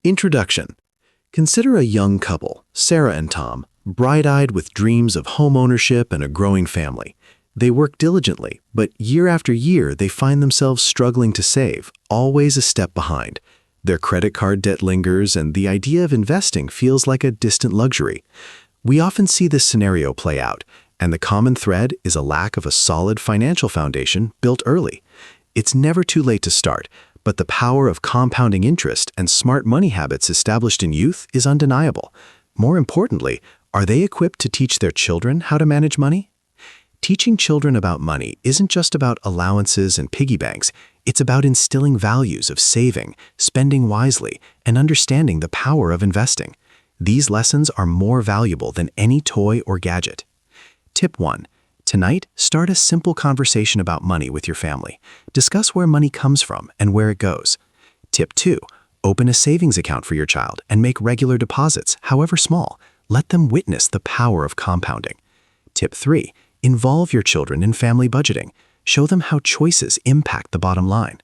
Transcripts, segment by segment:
Introduction. Consider a young couple, Sarah and Tom, bright-eyed with dreams of home ownership and a growing family. They work diligently, but year after year they find themselves struggling to save, always a step behind. Their credit card debt lingers, and the idea of investing feels like a distant luxury. We often see this scenario play out, and the common thread is a lack of a solid financial foundation built early. It's never too late to start, but the power of compounding interest and smart money habits established in youth is undeniable. More importantly, are they equipped to teach their children how to manage money? Teaching children about money isn't just about allowances and piggy banks. It's about instilling values of saving, spending wisely, and understanding the power of investing. These lessons are more valuable than any toy or gadget. Tip 1. Tonight, start a simple conversation about money with your family. Discuss where money comes from and where it goes. Tip 2. Open a savings account for your child and make regular deposits, however small. Let them witness the power of compounding. Tip 3. Involve your children in family budgeting. Show them how choices impact the bottom line.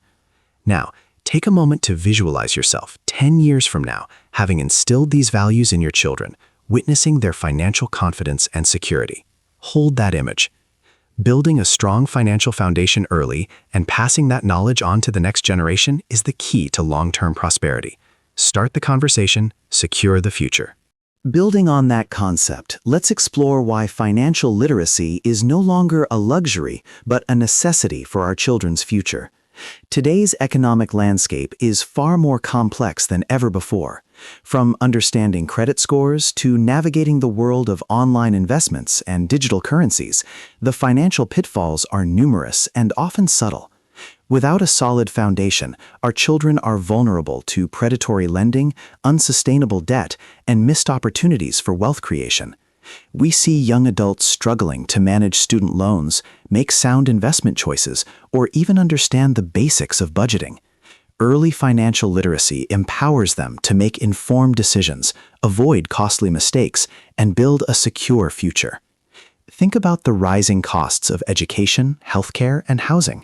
Now, take a moment to visualize yourself 10 years from now, having instilled these values in your children, witnessing their financial confidence and security. Hold that image. Building a strong financial foundation early and passing that knowledge on to the next generation is the key to long-term prosperity. Start the conversation, secure the future. Building on that concept, let's explore why financial literacy is no longer a luxury, but a necessity for our children's future. Today's economic landscape is far more complex than ever before. From understanding credit scores to navigating the world of online investments and digital currencies, the financial pitfalls are numerous and often subtle. Without a solid foundation, our children are vulnerable to predatory lending, unsustainable debt, and missed opportunities for wealth creation. We see young adults struggling to manage student loans, make sound investment choices, or even understand the basics of budgeting. Early financial literacy empowers them to make informed decisions, avoid costly mistakes, and build a secure future. Think about the rising costs of education, healthcare, and housing.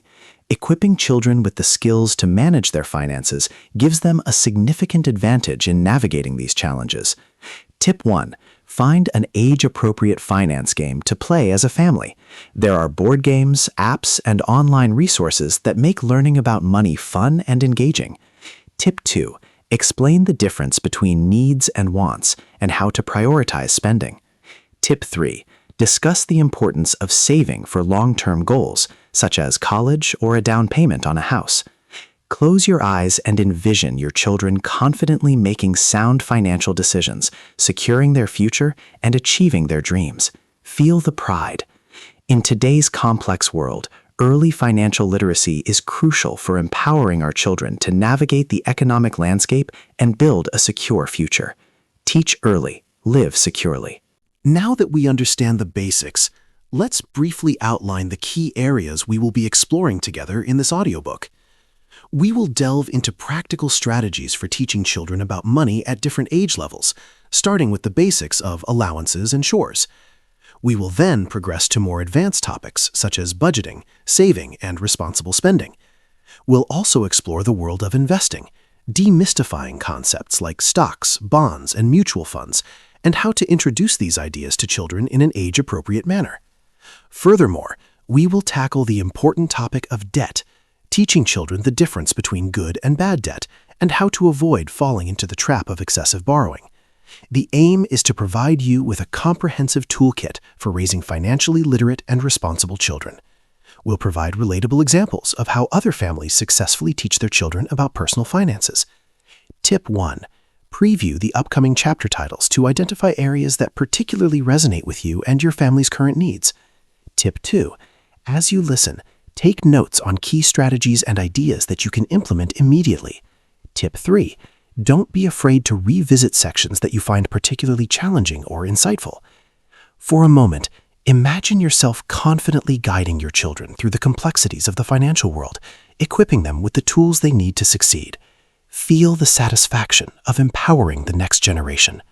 Equipping children with the skills to manage their finances gives them a significant advantage in navigating these challenges. Tip 1. Find an age-appropriate finance game to play as a family. There are board games, apps, and online resources that make learning about money fun and engaging. Tip 2. Explain the difference between needs and wants and how to prioritize spending. Tip 3. Discuss the importance of saving for long-term goals, such as college or a down payment on a house. Close your eyes and envision your children confidently making sound financial decisions, securing their future, and achieving their dreams. Feel the pride. In today's complex world, early financial literacy is crucial for empowering our children to navigate the economic landscape and build a secure future. Teach early, live securely. Now that we understand the basics, let's briefly outline the key areas we will be exploring together in this audiobook. We will delve into practical strategies for teaching children about money at different age levels, starting with the basics of allowances and chores. We will then progress to more advanced topics such as budgeting, saving, and responsible spending. We'll also explore the world of investing, demystifying concepts like stocks, bonds, and mutual funds, and how to introduce these ideas to children in an age-appropriate manner. Furthermore, we will tackle the important topic of debt, teaching children the difference between good and bad debt, and how to avoid falling into the trap of excessive borrowing. The aim is to provide you with a comprehensive toolkit for raising financially literate and responsible children. We'll provide relatable examples of how other families successfully teach their children about personal finances. Tip 1. Preview the upcoming chapter titles to identify areas that particularly resonate with you and your family's current needs. Tip 2. As you listen, take notes on key strategies and ideas that you can implement immediately. Tip 3. Don't be afraid to revisit sections that you find particularly challenging or insightful. For a moment, imagine yourself confidently guiding your children through the complexities of the financial world, equipping them with the tools they need to succeed. Feel the satisfaction of empowering the next generation.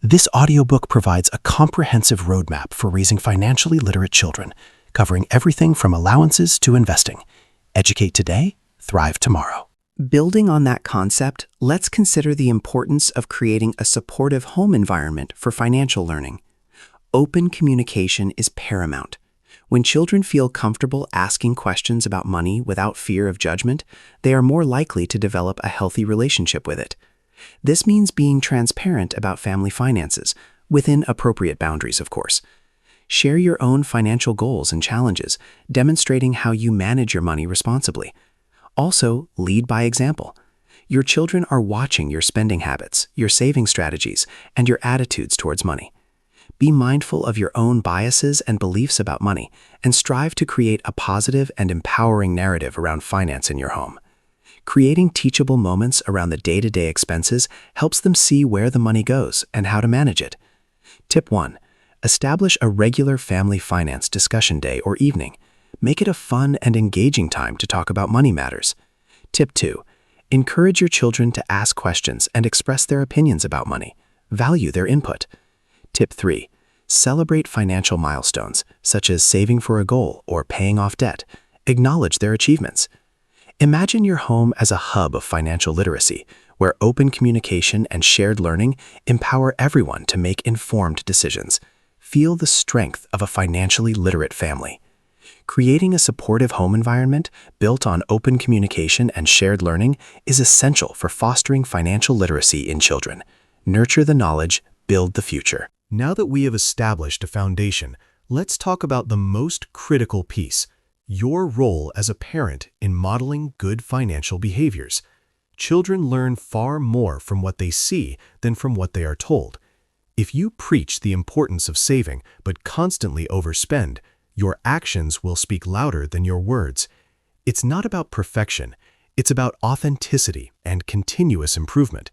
This audiobook provides a comprehensive roadmap for raising financially literate children, covering everything from allowances to investing. Educate today, thrive tomorrow. Building on that concept, let's consider the importance of creating a supportive home environment for financial learning. Open communication is paramount. When children feel comfortable asking questions about money without fear of judgment, they are more likely to develop a healthy relationship with it. This means being transparent about family finances, within appropriate boundaries, of course. Share your own financial goals and challenges, demonstrating how you manage your money responsibly. Also, lead by example. Your children are watching your spending habits, your saving strategies, and your attitudes towards money. Be mindful of your own biases and beliefs about money, and strive to create a positive and empowering narrative around finance in your home. Creating teachable moments around the day-to-day expenses helps them see where the money goes and how to manage it. Tip 1. Establish a regular family finance discussion day or evening. Make it a fun and engaging time to talk about money matters. Tip 2. Encourage your children to ask questions and express their opinions about money. Value their input. Tip 3. Celebrate financial milestones, such as saving for a goal or paying off debt. Acknowledge their achievements. Imagine your home as a hub of financial literacy, where open communication and shared learning empower everyone to make informed decisions. Feel the strength of a financially literate family. Creating a supportive home environment built on open communication and shared learning is essential for fostering financial literacy in children. Nurture the knowledge, build the future. Now that we have established a foundation, let's talk about the most critical piece: your role as a parent in modeling good financial behaviors. Children learn far more from what they see than from what they are told. If you preach the importance of saving but constantly overspend, your actions will speak louder than your words. It's not about perfection, it's about authenticity and continuous improvement.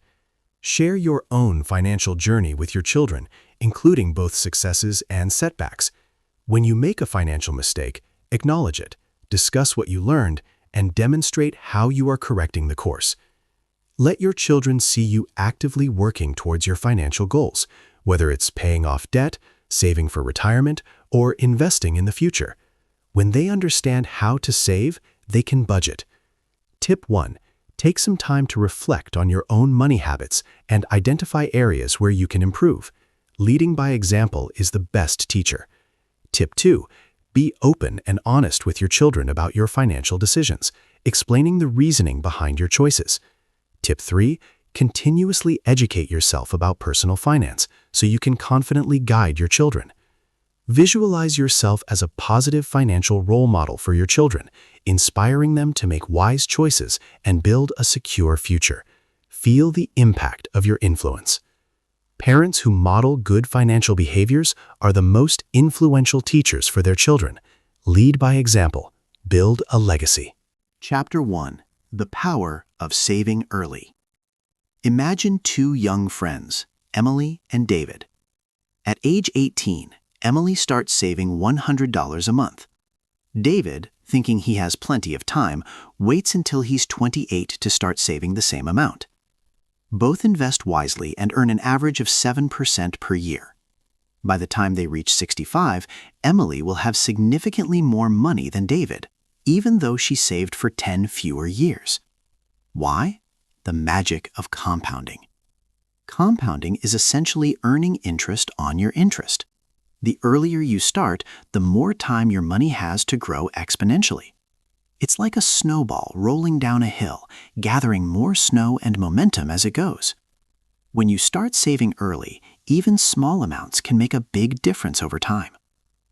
Share your own financial journey with your children, including both successes and setbacks. When you make a financial mistake, acknowledge it, discuss what you learned, and demonstrate how you are correcting the course. Let your children see you actively working towards your financial goals, whether it's paying off debt, saving for retirement, or investing in the future. When they understand how to save, they can budget. Tip 1. Take some time to reflect on your own money habits and identify areas where you can improve. Leading by example is the best teacher. Tip 2. Be open and honest with your children about your financial decisions, explaining the reasoning behind your choices. Tip 3. Continuously educate yourself about personal finance so you can confidently guide your children. Visualize yourself as a positive financial role model for your children, inspiring them to make wise choices and build a secure future. Feel the impact of your influence. Parents who model good financial behaviors are the most influential teachers for their children. Lead by example. Build a legacy. Chapter 1. The Power of Saving Early. Imagine two young friends, Emily and David. At age 18, Emily starts saving $100 a month. David, thinking he has plenty of time, waits until he's 28 to start saving the same amount. Both invest wisely and earn an average of 7% per year. By the time they reach 65, Emily will have significantly more money than David, even though she saved for 10 fewer years. Why? The magic of compounding. Compounding is essentially earning interest on your interest. The earlier you start, the more time your money has to grow exponentially. It's like a snowball rolling down a hill, gathering more snow and momentum as it goes. When you start saving early, even small amounts can make a big difference over time.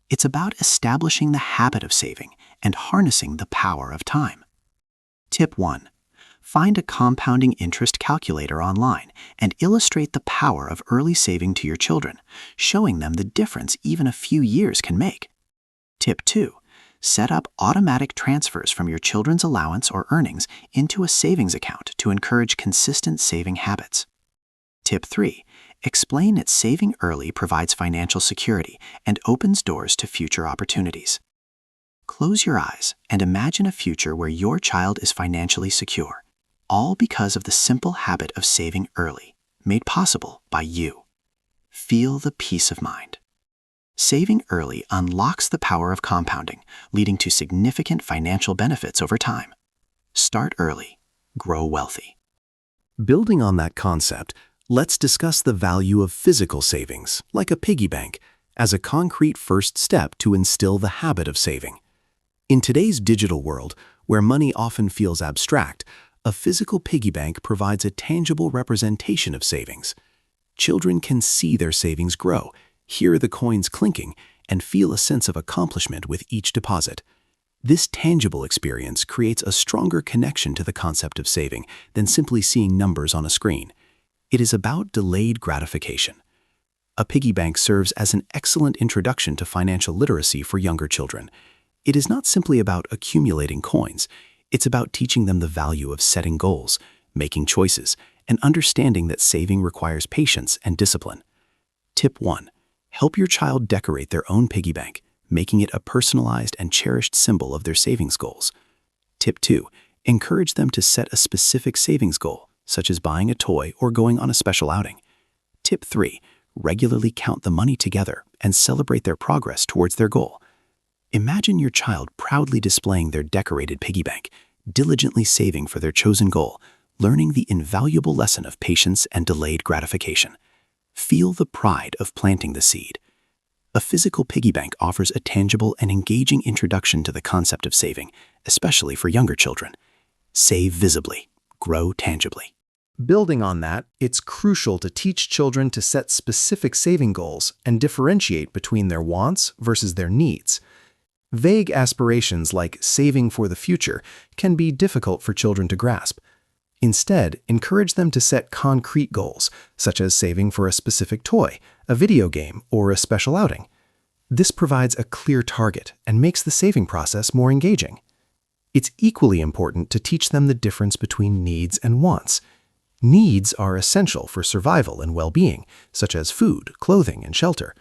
It's about establishing the habit of saving and harnessing the power of time. Tip 1. Find a compounding interest calculator online and illustrate the power of early saving to your children, showing them the difference even a few years can make. Tip 2. Set up automatic transfers from your children's allowance or earnings into a savings account to encourage consistent saving habits. Tip 3. Explain that saving early provides financial security and opens doors to future opportunities. Close your eyes and imagine a future where your child is financially secure, all because of the simple habit of saving early, made possible by you. Feel the peace of mind. Saving early unlocks the power of compounding, leading to significant financial benefits over time. Start early. grow wealthy. Building on that concept, let's discuss the value of physical savings, like a piggy bank, as a concrete first step to instill the habit of saving. In today's digital world, where money often feels abstract, a physical piggy bank provides a tangible representation of savings. Children can see their savings grow, hear the coins clinking, and feel a sense of accomplishment with each deposit. This tangible experience creates a stronger connection to the concept of saving than simply seeing numbers on a screen. It is about delayed gratification. A piggy bank serves as an excellent introduction to financial literacy for younger children. It is not simply about accumulating coins. It's about teaching them the value of setting goals, making choices, and understanding that saving requires patience and discipline. Tip 1. Help your child decorate their own piggy bank, making it a personalized and cherished symbol of their savings goals. Tip 2. Encourage them to set a specific savings goal, such as buying a toy or going on a special outing. Tip 3. Regularly count the money together and celebrate their progress towards their goal. Imagine your child proudly displaying their decorated piggy bank, diligently saving for their chosen goal, learning the invaluable lesson of patience and delayed gratification. Feel the pride of planting the seed. A physical piggy bank offers a tangible and engaging introduction to the concept of saving, especially for younger children. Save visibly, grow tangibly. Building on that, it's crucial to teach children to set specific saving goals and differentiate between their wants versus their needs. Vague aspirations like saving for the future can be difficult for children to grasp. Instead, encourage them to set concrete goals, such as saving for a specific toy, a video game, or a special outing. This provides a clear target and makes the saving process more engaging. It's equally important to teach them the difference between needs and wants. Needs are essential for survival and well-being, such as food, clothing, and shelter.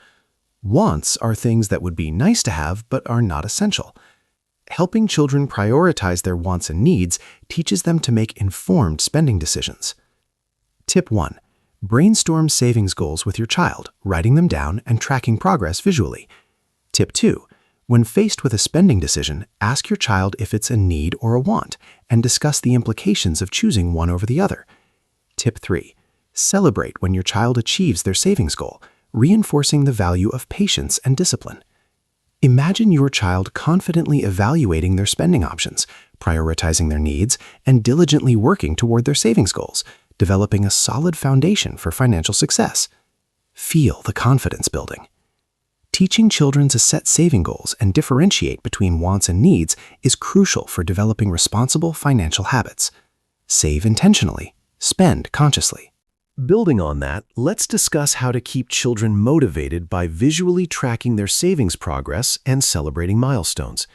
Wants are things that would be nice to have but are not essential. Helping children prioritize their wants and needs teaches them to make informed spending decisions. Tip 1. Brainstorm savings goals with your child, writing them down and tracking progress visually. Tip 2. When faced with a spending decision, ask your child if it's a need or a want, and discuss the implications of choosing one over the other. Tip 3. Celebrate when your child achieves their savings goal, reinforcing the value of patience and discipline. Imagine your child confidently evaluating their spending options, prioritizing their needs, and diligently working toward their savings goals, developing a solid foundation for financial success. Feel the confidence building. Teaching children to set saving goals and differentiate between wants and needs is crucial for developing responsible financial habits. Save intentionally, spend consciously. Building on that, let's discuss how to keep children motivated by visually tracking their savings progress and celebrating milestones.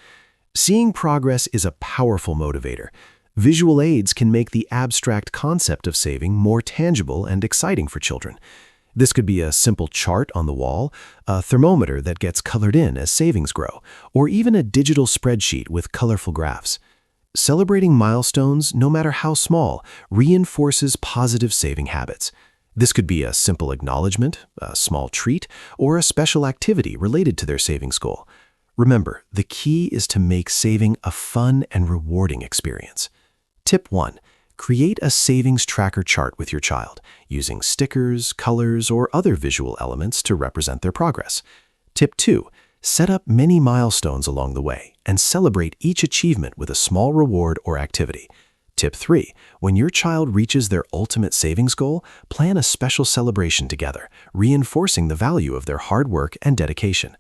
Seeing progress is a powerful motivator. Visual aids can make the abstract concept of saving more tangible and exciting for children. This could be a simple chart on the wall, a thermometer that gets colored in as savings grow, or even a digital spreadsheet with colorful graphs. Celebrating milestones, no matter how small, reinforces positive saving habits. This could be a simple acknowledgement, a small treat, or a special activity related to their savings goal. Remember, the key is to make saving a fun and rewarding experience. Tip 1. Create a savings tracker chart with your child, using stickers, colors, or other visual elements to represent their progress. Tip 2. Set up many milestones along the way and celebrate each achievement with a small reward or activity. Tip 3. When your child reaches their ultimate savings goal, plan a special celebration together, reinforcing the value of their hard work and dedication.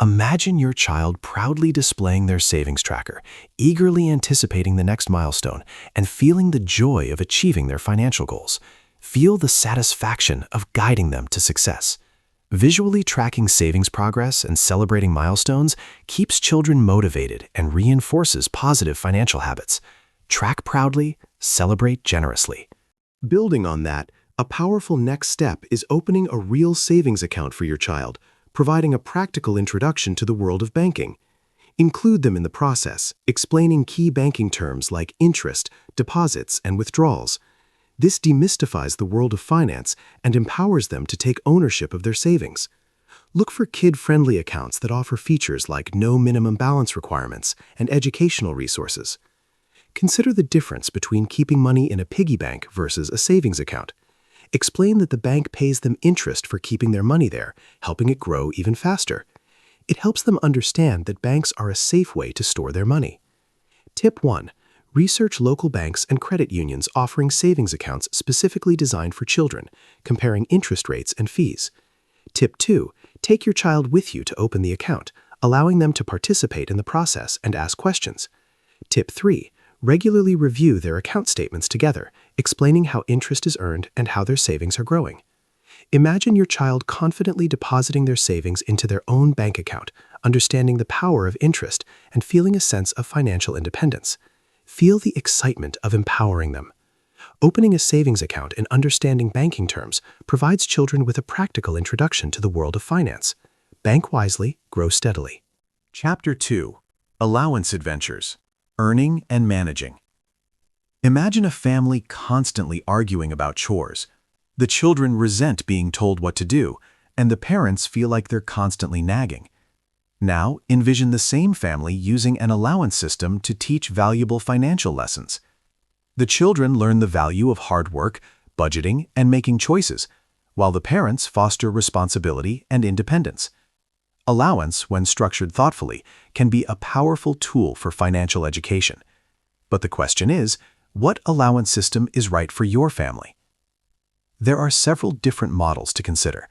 Imagine your child proudly displaying their savings tracker, eagerly anticipating the next milestone, and feeling the joy of achieving their financial goals. Feel the satisfaction of guiding them to success. Visually tracking savings progress and celebrating milestones keeps children motivated and reinforces positive financial habits. Track proudly, celebrate generously. Building on that, a powerful next step is opening a real savings account for your child, providing a practical introduction to the world of banking. Include them in the process, explaining key banking terms like interest, deposits, and withdrawals. This demystifies the world of finance and empowers them to take ownership of their savings. Look for kid-friendly accounts that offer features like no minimum balance requirements and educational resources. Consider the difference between keeping money in a piggy bank versus a savings account. Explain that the bank pays them interest for keeping their money there, helping it grow even faster. It helps them understand that banks are a safe way to store their money. Tip 1. Research local banks and credit unions offering savings accounts specifically designed for children, comparing interest rates and fees. Tip 2. Take your child with you to open the account, allowing them to participate in the process and ask questions. Tip 3. Regularly review their account statements together, explaining how interest is earned and how their savings are growing. Imagine your child confidently depositing their savings into their own bank account, understanding the power of interest and feeling a sense of financial independence. Feel the excitement of empowering them. Opening a savings account and understanding banking terms provides children with a practical introduction to the world of finance. Bank wisely, grow steadily. Chapter 2. Allowance Adventures. Earning and Managing. Imagine a family constantly arguing about chores. The children resent being told what to do, and the parents feel like they're constantly nagging. Now, envision the same family using an allowance system to teach valuable financial lessons. The children learn the value of hard work, budgeting, and making choices, while the parents foster responsibility and independence. Allowance, when structured thoughtfully, can be a powerful tool for financial education. But the question is, what allowance system is right for your family? There are several different models to consider.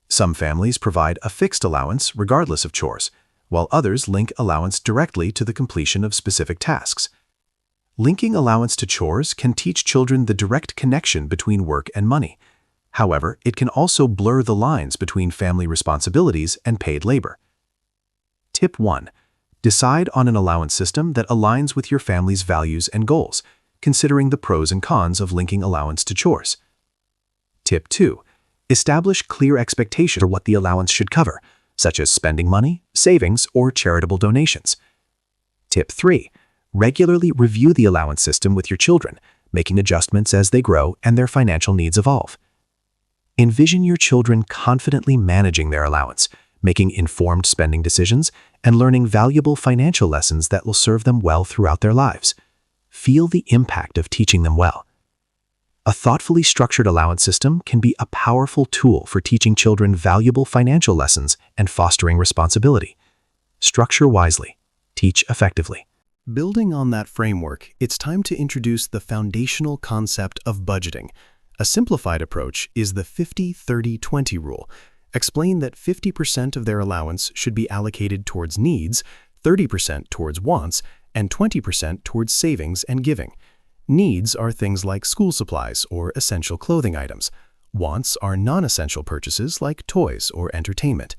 Some families provide a fixed allowance regardless of chores, while others link allowance directly to the completion of specific tasks. Linking allowance to chores can teach children the direct connection between work and money. However, it can also blur the lines between family responsibilities and paid labor. Tip 1. Decide on an allowance system that aligns with your family's values and goals, considering the pros and cons of linking allowance to chores. Tip 2. Establish clear expectations for what the allowance should cover, such as spending money, savings, or charitable donations. Tip 3. Regularly review the allowance system with your children, making adjustments as they grow and their financial needs evolve. Envision your children confidently managing their allowance, making informed spending decisions, and learning valuable financial lessons that will serve them well throughout their lives. Feel the impact of teaching them well. A thoughtfully structured allowance system can be a powerful tool for teaching children valuable financial lessons and fostering responsibility. Structure wisely. Teach effectively. Building on that framework, it's time to introduce the foundational concept of budgeting. A simplified approach is the 50-30-20 rule. Explain that 50% of their allowance should be allocated towards needs, 30% towards wants, and 20% towards savings and giving. Needs are things like school supplies or essential clothing items. Wants are non-essential purchases like toys or entertainment.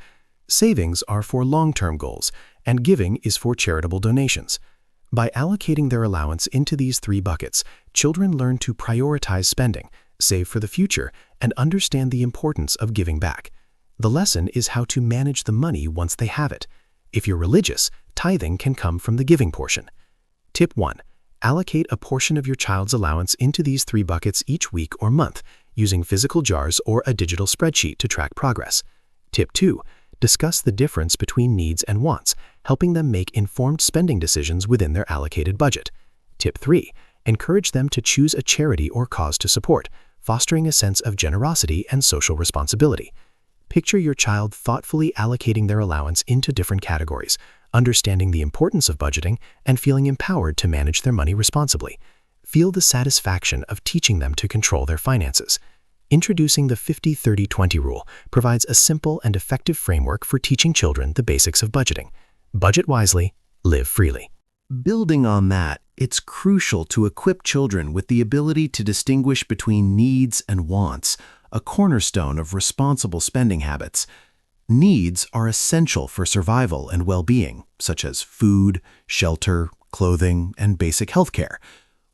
Savings are for long-term goals, and giving is for charitable donations. By allocating their allowance into these three buckets, children learn to prioritize spending, save for the future, and understand the importance of giving back. The lesson is how to manage the money once they have it. If you're religious, tithing can come from the giving portion. Tip 1. Allocate a portion of your child's allowance into these three buckets each week or month, using physical jars or a digital spreadsheet to track progress. Tip 2. Discuss the difference between needs and wants, helping them make informed spending decisions within their allocated budget. Tip 3. Encourage them to choose a charity or cause to support, fostering a sense of generosity and social responsibility. Picture your child thoughtfully allocating their allowance into different categories, understanding the importance of budgeting and feeling empowered to manage their money responsibly. Feel the satisfaction of teaching them to control their finances. Introducing the 50-30-20 rule provides a simple and effective framework for teaching children the basics of budgeting. Budget wisely, live freely. Building on that, it's crucial to equip children with the ability to distinguish between needs and wants, a cornerstone of responsible spending habits. Needs are essential for survival and well-being, such as food, shelter, clothing, and basic health care.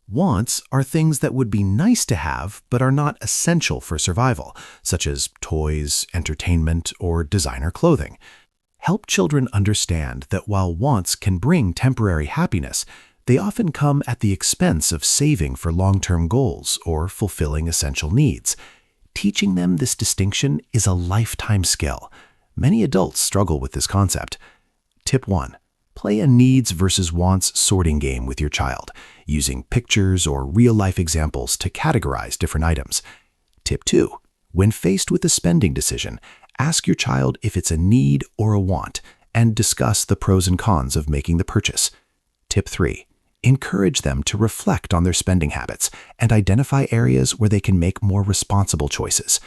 Wants are things that would be nice to have but are not essential for survival, such as toys, entertainment, or designer clothing. Help children understand that while wants can bring temporary happiness, they often come at the expense of saving for long-term goals or fulfilling essential needs. Teaching them this distinction is a lifetime skill. Many adults struggle with this concept. Tip 1. Play a needs versus wants sorting game with your child. using pictures or real-life examples to categorize different items. Tip 2. When faced with a spending decision, ask your child if it's a need or a want, and discuss the pros and cons of making the purchase. Tip 3. Encourage them to reflect on their spending habits and identify areas where they can make more responsible choices.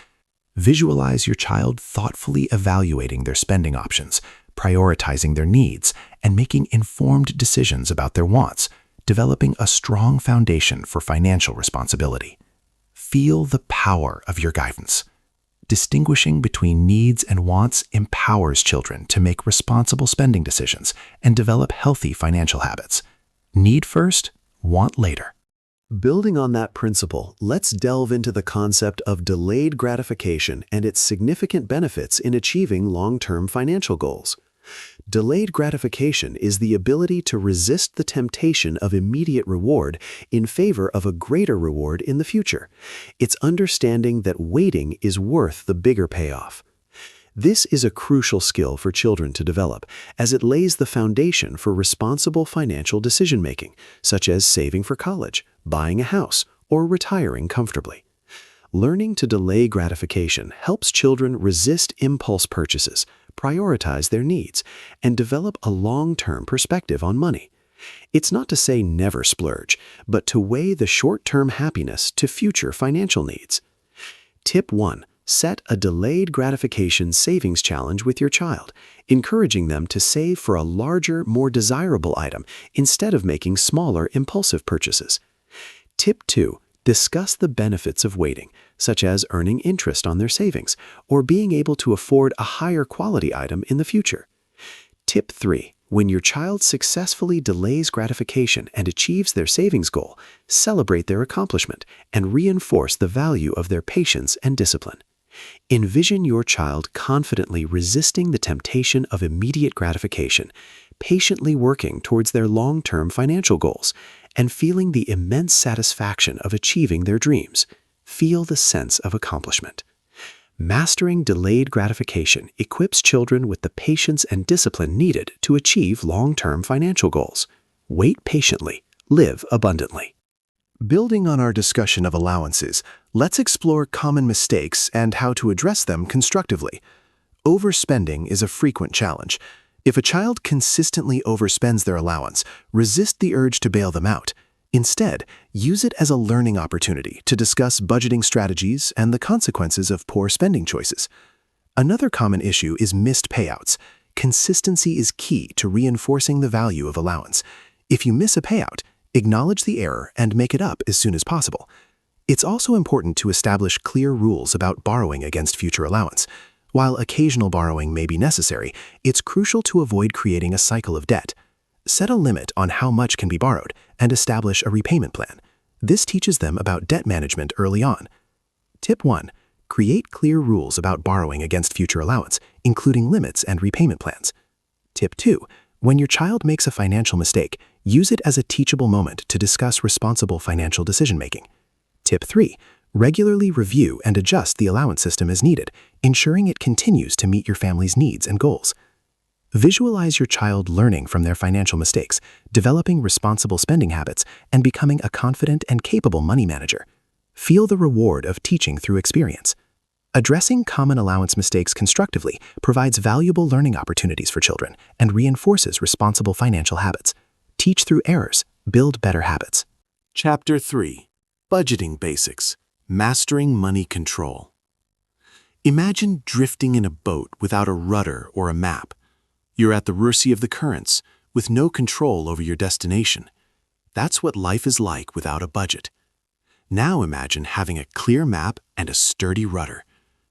Visualize your child thoughtfully evaluating their spending options, prioritizing their needs, and making informed decisions about their wants, developing a strong foundation for financial responsibility. Feel the power of your guidance. Distinguishing between needs and wants empowers children to make responsible spending decisions and develop healthy financial habits. Need first, want later. Building on that principle, let's delve into the concept of delayed gratification and its significant benefits in achieving long-term financial goals. Delayed gratification is the ability to resist the temptation of immediate reward in favor of a greater reward in the future. It's understanding that waiting is worth the bigger payoff. This is a crucial skill for children to develop, as it lays the foundation for responsible financial decision-making, such as saving for college, buying a house, or retiring comfortably. Learning to delay gratification helps children resist impulse purchases, prioritize their needs, and develop a long-term perspective on money. It's not to say never splurge, but to weigh the short-term happiness to future financial needs. Tip 1. Set a delayed gratification savings challenge with your child, encouraging them to save for a larger, more desirable item instead of making smaller, impulsive purchases. Tip 2. Discuss the benefits of waiting, such as earning interest on their savings or being able to afford a higher quality item in the future. Tip 3. When your child successfully delays gratification and achieves their savings goal, celebrate their accomplishment and reinforce the value of their patience and discipline. Envision your child confidently resisting the temptation of immediate gratification, patiently working towards their long-term financial goals, and feeling the immense satisfaction of achieving their dreams. Feel the sense of accomplishment. Mastering delayed gratification equips children with the patience and discipline needed to achieve long-term financial goals. Wait patiently, live abundantly. Building on our discussion of allowances, let's explore common mistakes and how to address them constructively. Overspending is a frequent challenge. If a child consistently overspends their allowance, resist the urge to bail them out. Instead, use it as a learning opportunity to discuss budgeting strategies and the consequences of poor spending choices. Another common issue is missed payouts. Consistency is key to reinforcing the value of allowance. If you miss a payout, acknowledge the error and make it up as soon as possible. It's also important to establish clear rules about borrowing against future allowance. While occasional borrowing may be necessary, it's crucial to avoid creating a cycle of debt. Set a limit on how much can be borrowed and establish a repayment plan. This teaches them about debt management early on. Tip 1. Create clear rules about borrowing against future allowance, including limits and repayment plans. Tip 2. When your child makes a financial mistake, use it as a teachable moment to discuss responsible financial decision-making. Tip 3. Regularly review and adjust the allowance system as needed, ensuring it continues to meet your family's needs and goals. Visualize your child learning from their financial mistakes, developing responsible spending habits, and becoming a confident and capable money manager. Feel the reward of teaching through experience. Addressing common allowance mistakes constructively provides valuable learning opportunities for children and reinforces responsible financial habits. Teach through errors, build better habits. Chapter 3. Budgeting Basics. Mastering Money Control. Imagine drifting in a boat without a rudder or a map. You're at the mercy of the currents, with no control over your destination. That's what life is like without a budget. Now imagine having a clear map and a sturdy rudder.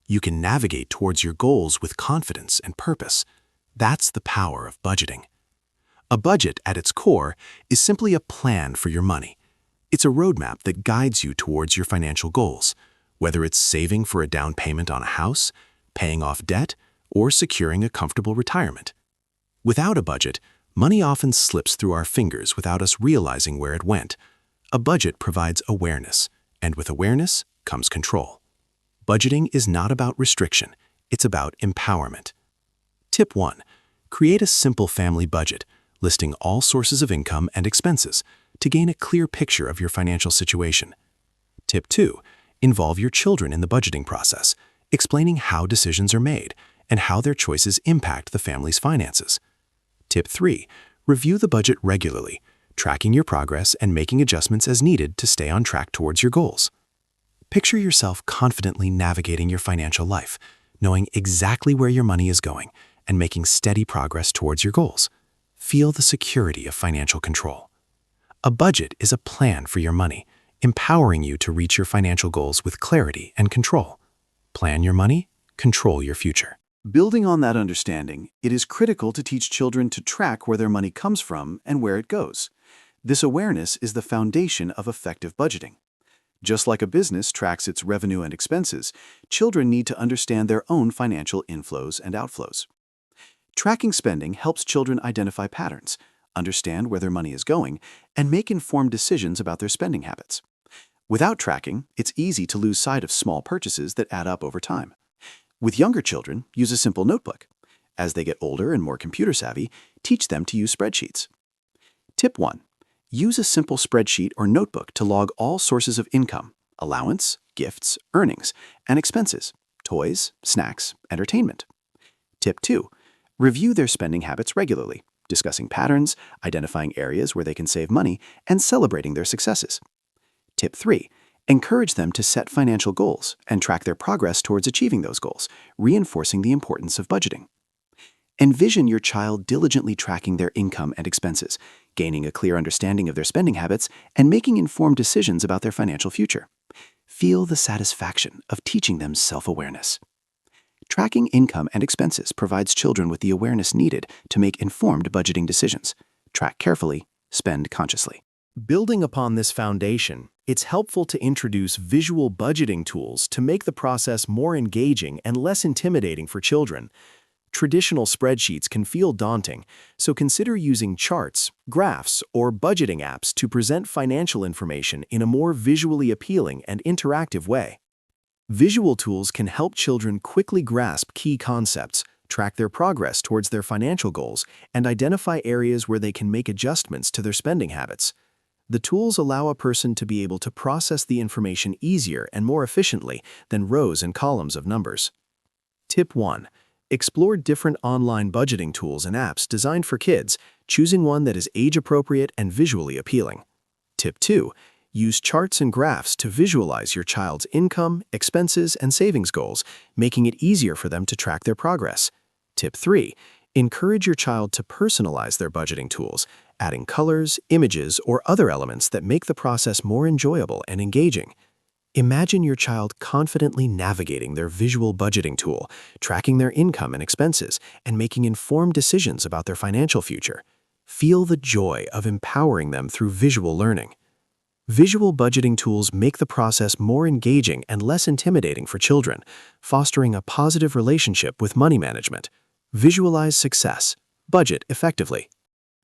You can navigate towards your goals with confidence and purpose. That's the power of budgeting. A budget, at its core, is simply a plan for your money. It's a roadmap that guides you towards your financial goals, whether it's saving for a down payment on a house, paying off debt, or securing a comfortable retirement. Without a budget, money often slips through our fingers without us realizing where it went. A budget provides awareness, and with awareness comes control. Budgeting is not about restriction, it's about empowerment. Tip 1. Create a simple family budget, listing all sources of income and expenses, to gain a clear picture of your financial situation. Tip 2. Involve your children in the budgeting process, explaining how decisions are made and how their choices impact the family's finances. Tip 3. Review the budget regularly, tracking your progress and making adjustments as needed to stay on track towards your goals. Picture yourself confidently navigating your financial life, knowing exactly where your money is going and making steady progress towards your goals. Feel the security of financial control. A budget is a plan for your money, empowering you to reach your financial goals with clarity and control. Plan your money, control your future. Building on that understanding, it is critical to teach children to track where their money comes from and where it goes. This awareness is the foundation of effective budgeting. Just like a business tracks its revenue and expenses, children need to understand their own financial inflows and outflows. Tracking spending helps children identify patterns, understand where their money is going, and make informed decisions about their spending habits. Without tracking, it's easy to lose sight of small purchases that add up over time. With younger children, use a simple notebook. As they get older and more computer savvy, teach them to use spreadsheets. Tip 1. Use a simple spreadsheet or notebook to log all sources of income, allowance, gifts, earnings, and expenses, toys, snacks, entertainment. Tip 2. Review their spending habits regularly, discussing patterns, identifying areas where they can save money, and celebrating their successes. Tip 3. Encourage them to set financial goals and track their progress towards achieving those goals, reinforcing the importance of budgeting. Envision your child diligently tracking their income and expenses, gaining a clear understanding of their spending habits, and making informed decisions about their financial future. Feel the satisfaction of teaching them self-awareness. Tracking income and expenses provides children with the awareness needed to make informed budgeting decisions. Track carefully, spend consciously. Building upon this foundation, it's helpful to introduce visual budgeting tools to make the process more engaging and less intimidating for children. Traditional spreadsheets can feel daunting, so consider using charts, graphs, or budgeting apps to present financial information in a more visually appealing and interactive way. Visual tools can help children quickly grasp key concepts, track their progress towards their financial goals, and identify areas where they can make adjustments to their spending habits. The tools allow a person to be able to process the information easier and more efficiently than rows and columns of numbers. Tip 1. Explore different online budgeting tools and apps designed for kids, choosing one that is age-appropriate and visually appealing. Tip 2. Use charts and graphs to visualize your child's income, expenses, and savings goals, making it easier for them to track their progress. Tip 3. Encourage your child to personalize their budgeting tools, adding colors, images, or other elements that make the process more enjoyable and engaging. Imagine your child confidently navigating their visual budgeting tool, tracking their income and expenses, and making informed decisions about their financial future. Feel the joy of empowering them through visual learning. Visual budgeting tools make the process more engaging and less intimidating for children, fostering a positive relationship with money management. Visualize success. Budget effectively.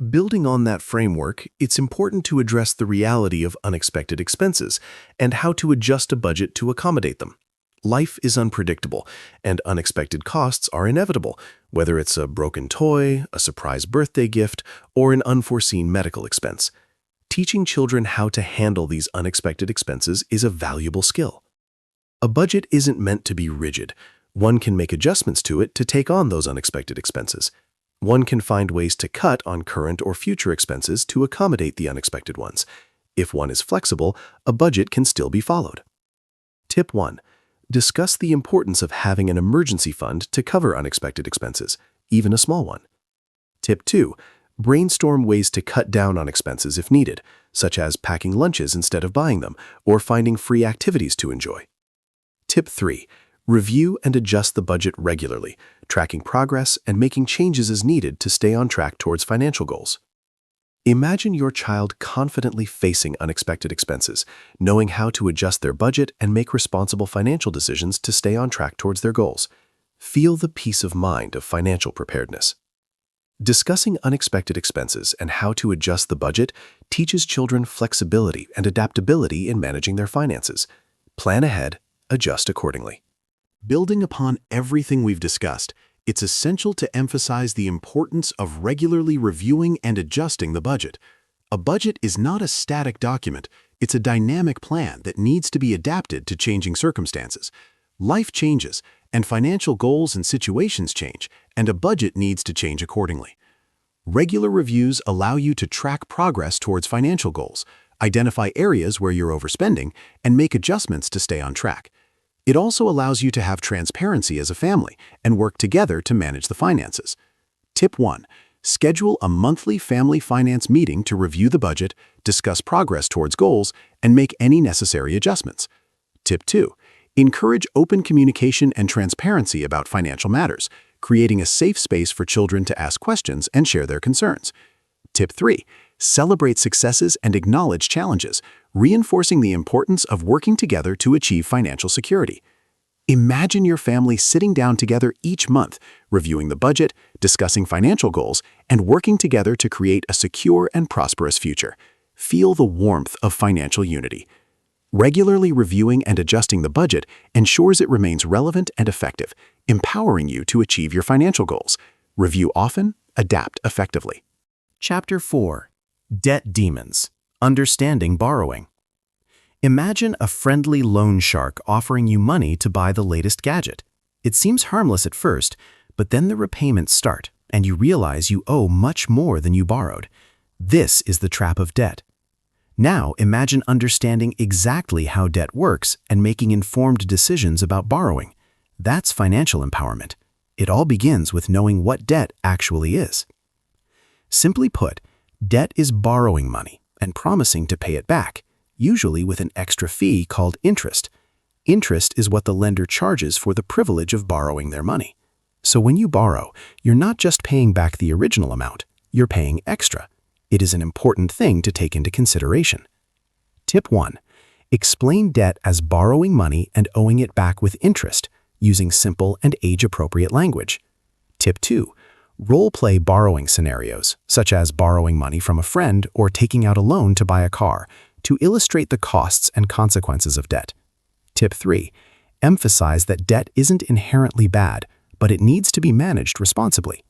Building on that framework, it's important to address the reality of unexpected expenses and how to adjust a budget to accommodate them. Life is unpredictable, and unexpected costs are inevitable, whether it's a broken toy, a surprise birthday gift, or an unforeseen medical expense. Teaching children how to handle these unexpected expenses is a valuable skill. A budget isn't meant to be rigid. One can make adjustments to it to take on those unexpected expenses. One can find ways to cut on current or future expenses to accommodate the unexpected ones. If one is flexible, a budget can still be followed. Tip 1. Discuss the importance of having an emergency fund to cover unexpected expenses, even a small one. Tip 2. Brainstorm ways to cut down on expenses if needed, such as packing lunches instead of buying them, or finding free activities to enjoy. Tip 3. Review and adjust the budget regularly, tracking progress and making changes as needed to stay on track towards financial goals. Imagine your child confidently facing unexpected expenses, knowing how to adjust their budget and make responsible financial decisions to stay on track towards their goals. Feel the peace of mind of financial preparedness. Discussing unexpected expenses and how to adjust the budget teaches children flexibility and adaptability in managing their finances. Plan ahead, adjust accordingly. Building upon everything we've discussed, it's essential to emphasize the importance of regularly reviewing and adjusting the budget. A budget is not a static document, it's a dynamic plan that needs to be adapted to changing circumstances. Life changes, and financial goals and situations change, and a budget needs to change accordingly. Regular reviews allow you to track progress towards financial goals, identify areas where you're overspending, and make adjustments to stay on track. It also allows you to have transparency as a family and work together to manage the finances. Tip 1. Schedule a monthly family finance meeting to review the budget, discuss progress towards goals, and make any necessary adjustments. Tip 2. Encourage open communication and transparency about financial matters, creating a safe space for children to ask questions and share their concerns. Tip 3. Celebrate successes and acknowledge challenges, reinforcing the importance of working together to achieve financial security. Imagine your family sitting down together each month, reviewing the budget, discussing financial goals, and working together to create a secure and prosperous future. Feel the warmth of financial unity. Regularly reviewing and adjusting the budget ensures it remains relevant and effective, empowering you to achieve your financial goals. Review often, adapt effectively. Chapter 4. Debt Demons. Understanding Borrowing. Imagine a friendly loan shark offering you money to buy the latest gadget. It seems harmless at first, but then the repayments start, and you realize you owe much more than you borrowed. This is the trap of debt. Now imagine understanding exactly how debt works and making informed decisions about borrowing. That's financial empowerment. It all begins with knowing what debt actually is. Simply put, debt is borrowing money and promising to pay it back, usually with an extra fee called interest. Interest is what the lender charges for the privilege of borrowing their money. So when you borrow, you're not just paying back the original amount, you're paying extra. It is an important thing to take into consideration. Tip 1. Explain debt as borrowing money and owing it back with interest, using simple and age-appropriate language. Tip 2. Role-play borrowing scenarios, such as borrowing money from a friend or taking out a loan to buy a car, to illustrate the costs and consequences of debt. Tip 3. Emphasize that debt isn't inherently bad, but it needs to be managed responsibly.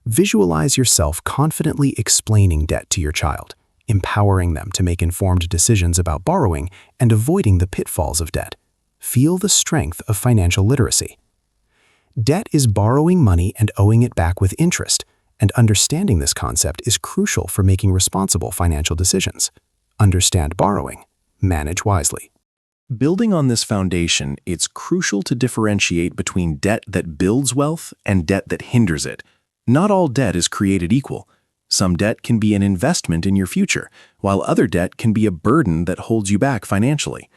Visualize yourself confidently explaining debt to your child, empowering them to make informed decisions about borrowing and avoiding the pitfalls of debt. Feel the strength of financial literacy. Debt is borrowing money and owing it back with interest, and understanding this concept is crucial for making responsible financial decisions. Understand borrowing. Manage wisely. Building on this foundation, it's crucial to differentiate between debt that builds wealth and debt that hinders it. Not all debt is created equal. Some debt can be an investment in your future, while other debt can be a burden that holds you back financially.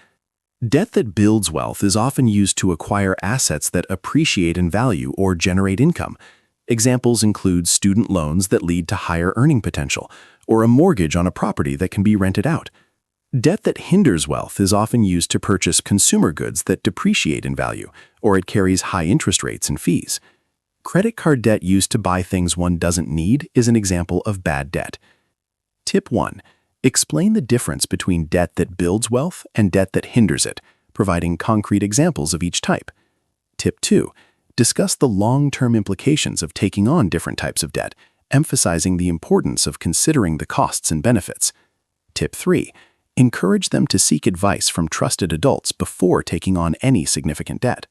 Debt that builds wealth is often used to acquire assets that appreciate in value or generate income. Examples include student loans that lead to higher earning potential, or a mortgage on a property that can be rented out. Debt that hinders wealth is often used to purchase consumer goods that depreciate in value, or it carries high interest rates and fees. Credit card debt used to buy things one doesn't need is an example of bad debt. Tip 1. Explain the difference between debt that builds wealth and debt that hinders it, providing concrete examples of each type. Tip 2. Discuss the long-term implications of taking on different types of debt, emphasizing the importance of considering the costs and benefits. Tip 3. Encourage them to seek advice from trusted adults before taking on any significant debt.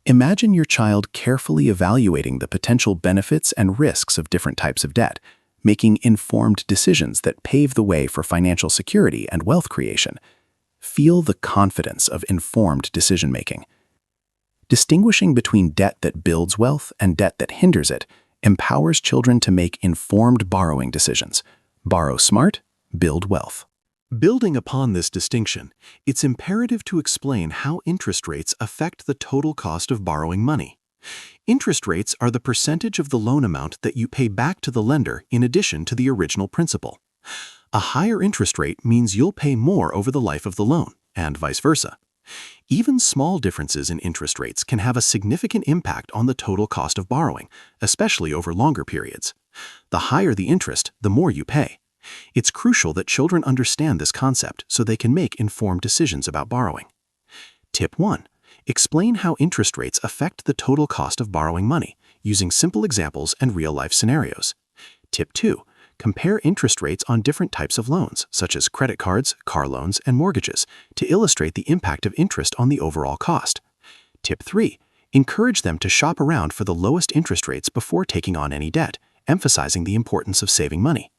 Imagine your child carefully evaluating the potential benefits and risks of different types of debt, making informed decisions that pave the way for financial security and wealth creation. Feel the confidence of informed decision-making. Distinguishing between debt that builds wealth and debt that hinders it empowers children to make informed borrowing decisions. Borrow smart, build wealth. Building upon this distinction, it's imperative to explain how interest rates affect the total cost of borrowing money. Interest rates are the percentage of the loan amount that you pay back to the lender in addition to the original principal. A higher interest rate means you'll pay more over the life of the loan, and vice versa. Even small differences in interest rates can have a significant impact on the total cost of borrowing, especially over longer periods. The higher the interest, the more you pay. It's crucial that children understand this concept so they can make informed decisions about borrowing. Tip 1. Explain how interest rates affect the total cost of borrowing money, using simple examples and real-life scenarios. Tip 2. Compare interest rates on different types of loans, such as credit cards, car loans, and mortgages, to illustrate the impact of interest on the overall cost. Tip 3. Encourage them to shop around for the lowest interest rates before taking on any debt, emphasizing the importance of saving money.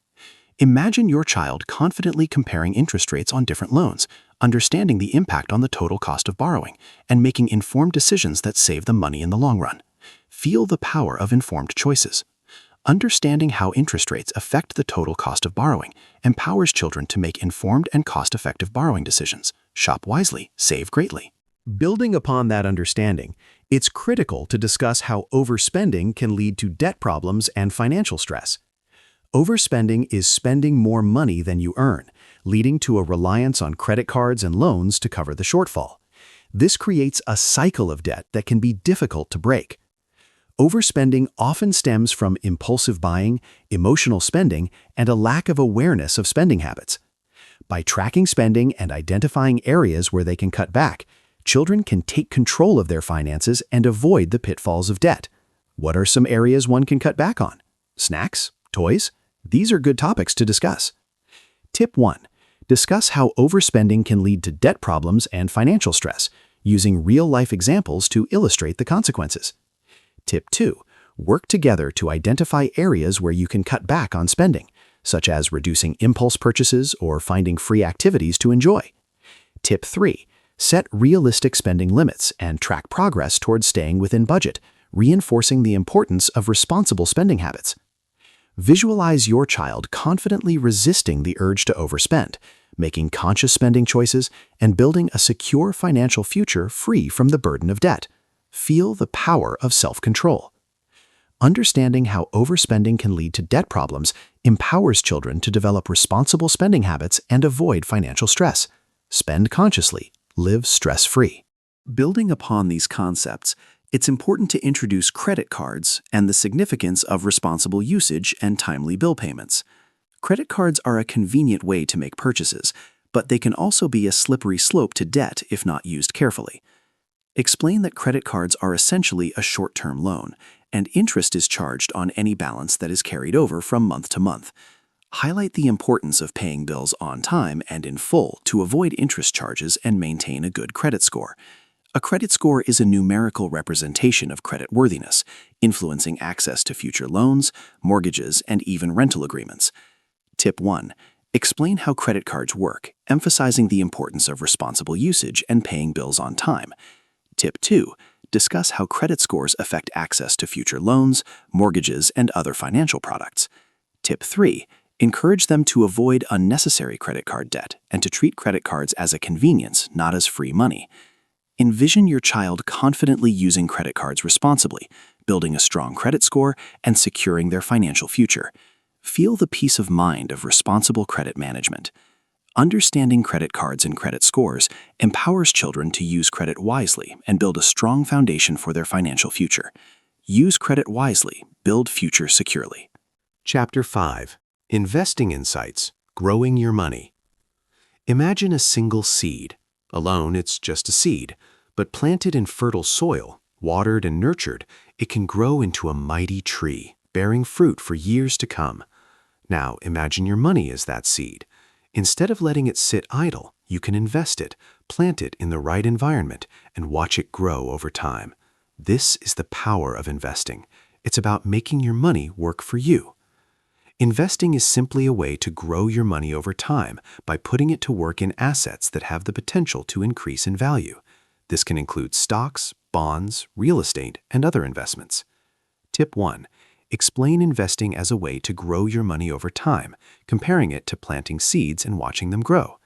Imagine your child confidently comparing interest rates on different loans, understanding the impact on the total cost of borrowing, and making informed decisions that save them money in the long run. Feel the power of informed choices. Understanding how interest rates affect the total cost of borrowing empowers children to make informed and cost-effective borrowing decisions. Shop wisely, save greatly. Building upon that understanding, it's critical to discuss how overspending can lead to debt problems and financial stress. Overspending is spending more money than you earn, leading to a reliance on credit cards and loans to cover the shortfall. This creates a cycle of debt that can be difficult to break. Overspending often stems from impulsive buying, emotional spending, and a lack of awareness of spending habits. By tracking spending and identifying areas where they can cut back, children can take control of their finances and avoid the pitfalls of debt. What are some areas one can cut back on? Snacks? Toys? These are good topics to discuss. Tip 1. Discuss how overspending can lead to debt problems and financial stress, using real-life examples to illustrate the consequences. Tip 2. Work together to identify areas where you can cut back on spending, such as reducing impulse purchases or finding free activities to enjoy. Tip 3. Set realistic spending limits and track progress towards staying within budget, reinforcing the importance of responsible spending habits. Visualize your child confidently resisting the urge to overspend, making conscious spending choices, and building a secure financial future free from the burden of debt. Feel the power of self-control. Understanding how overspending can lead to debt problems empowers children to develop responsible spending habits and avoid financial stress. Spend consciously, live stress-free. Building upon these concepts, it's important to introduce credit cards and the significance of responsible usage and timely bill payments. Credit cards are a convenient way to make purchases, but they can also be a slippery slope to debt if not used carefully. Explain that credit cards are essentially a short-term loan, and interest is charged on any balance that is carried over from month to month. Highlight the importance of paying bills on time and in full to avoid interest charges and maintain a good credit score. A credit score is a numerical representation of creditworthiness, influencing access to future loans, mortgages, and even rental agreements. Tip 1. Explain how credit cards work, emphasizing the importance of responsible usage and paying bills on time. Tip 2. Discuss how credit scores affect access to future loans, mortgages, and other financial products. Tip 3. Encourage them to avoid unnecessary credit card debt and to treat credit cards as a convenience, not as free money. Envision your child confidently using credit cards responsibly, building a strong credit score, and securing their financial future. Feel the peace of mind of responsible credit management. Understanding credit cards and credit scores empowers children to use credit wisely and build a strong foundation for their financial future. Use credit wisely, build future securely. Chapter 5. Investing Insights, Growing Your Money. Imagine a single seed. Alone, it's just a seed, but planted in fertile soil, watered and nurtured, it can grow into a mighty tree, bearing fruit for years to come. Now, imagine your money as that seed. Instead of letting it sit idle, you can invest it, plant it in the right environment, and watch it grow over time. This is the power of investing. It's about making your money work for you. Investing is simply a way to grow your money over time by putting it to work in assets that have the potential to increase in value. This can include stocks, bonds, real estate, and other investments. Tip 1. Explain investing as a way to grow your money over time, comparing it to planting seeds and watching them grow.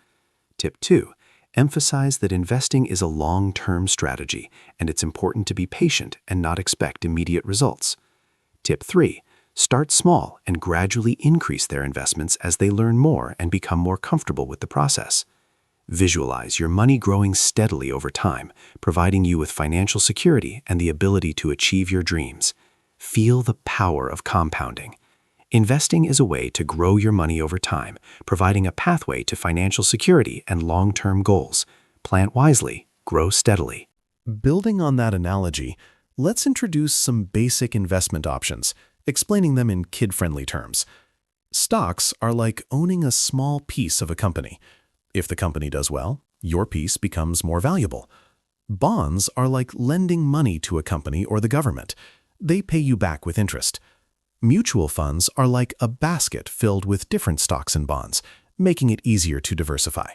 Tip 2. Emphasize that investing is a long-term strategy, and it's important to be patient and not expect immediate results. Tip 3. Start small and gradually increase their investments as they learn more and become more comfortable with the process. Visualize your money growing steadily over time, providing you with financial security and the ability to achieve your dreams. Feel the power of compounding. Investing is a way to grow your money over time, providing a pathway to financial security and long-term goals. Plant wisely, grow steadily. Building on that analogy, let's introduce some basic investment options, explaining them in kid-friendly terms. Stocks are like owning a small piece of a company. If the company does well, your piece becomes more valuable. Bonds are like lending money to a company or the government. They pay you back with interest. Mutual funds are like a basket filled with different stocks and bonds, making it easier to diversify.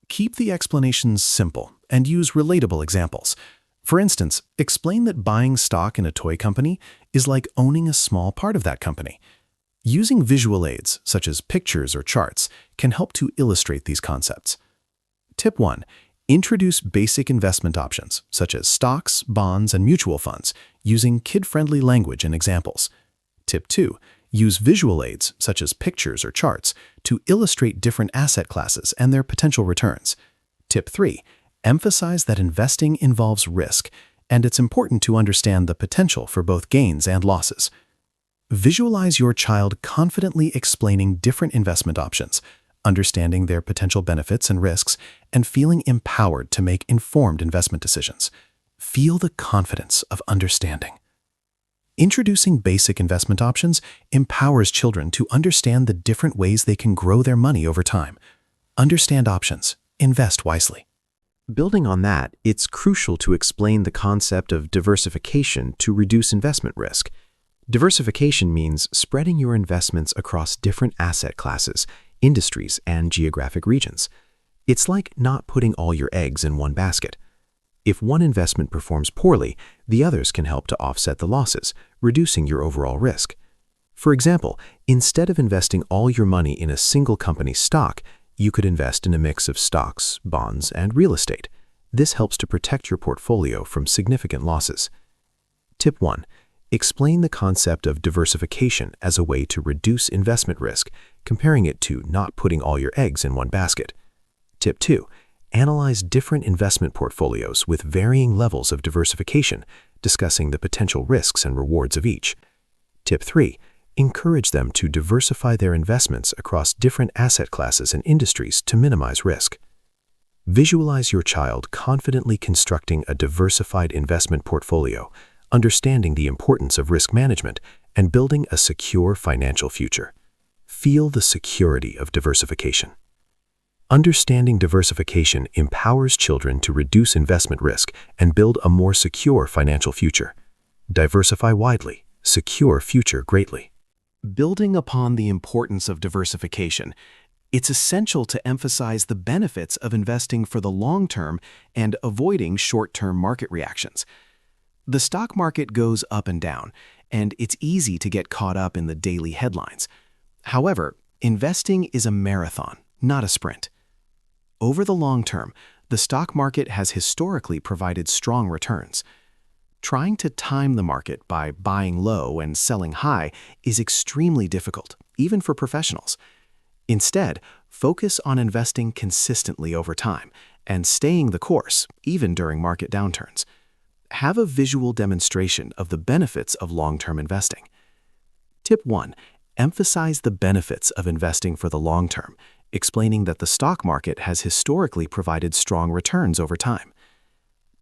Keep the explanations simple and use relatable examples. For instance, explain that buying stock in a toy company is like owning a small part of that company. Using visual aids, such as pictures or charts, can help to illustrate these concepts. Tip 1. Introduce basic investment options, such as stocks, bonds, and mutual funds, using kid-friendly language and examples. Tip 2. Use visual aids, such as pictures or charts, to illustrate different asset classes and their potential returns. Tip 3. Emphasize that investing involves risk, and it's important to understand the potential for both gains and losses. Visualize your child confidently explaining different investment options, understanding their potential benefits and risks, and feeling empowered to make informed investment decisions. Feel the confidence of understanding. Introducing basic investment options empowers children to understand the different ways they can grow their money over time. Understand options. Invest wisely. Building on that, it's crucial to explain the concept of diversification to reduce investment risk. Diversification means spreading your investments across different asset classes, industries, and geographic regions. It's like not putting all your eggs in one basket. If one investment performs poorly, the others can help to offset the losses, reducing your overall risk. For example, instead of investing all your money in a single company's stock, you could invest in a mix of stocks, bonds, and real estate. This helps to protect your portfolio from significant losses. Tip 1. Explain the concept of diversification as a way to reduce investment risk, comparing it to not putting all your eggs in one basket. Tip 2. Analyze different investment portfolios with varying levels of diversification, discussing the potential risks and rewards of each. Tip 3. Encourage them to diversify their investments across different asset classes and industries to minimize risk. Visualize your child confidently constructing a diversified investment portfolio, understanding the importance of risk management, and building a secure financial future. Feel the security of diversification. Understanding diversification empowers children to reduce investment risk and build a more secure financial future. Diversify widely, secure future greatly. Building upon the importance of diversification, it's essential to emphasize the benefits of investing for the long term and avoiding short-term market reactions. The stock market goes up and down, and it's easy to get caught up in the daily headlines. However, investing is a marathon, not a sprint. Over the long term, the stock market has historically provided strong returns. Trying to time the market by buying low and selling high is extremely difficult, even for professionals. Instead, focus on investing consistently over time and staying the course, even during market downturns. Have a visual demonstration of the benefits of long-term investing. Tip 1. Emphasize the benefits of investing for the long term, explaining that the stock market has historically provided strong returns over time.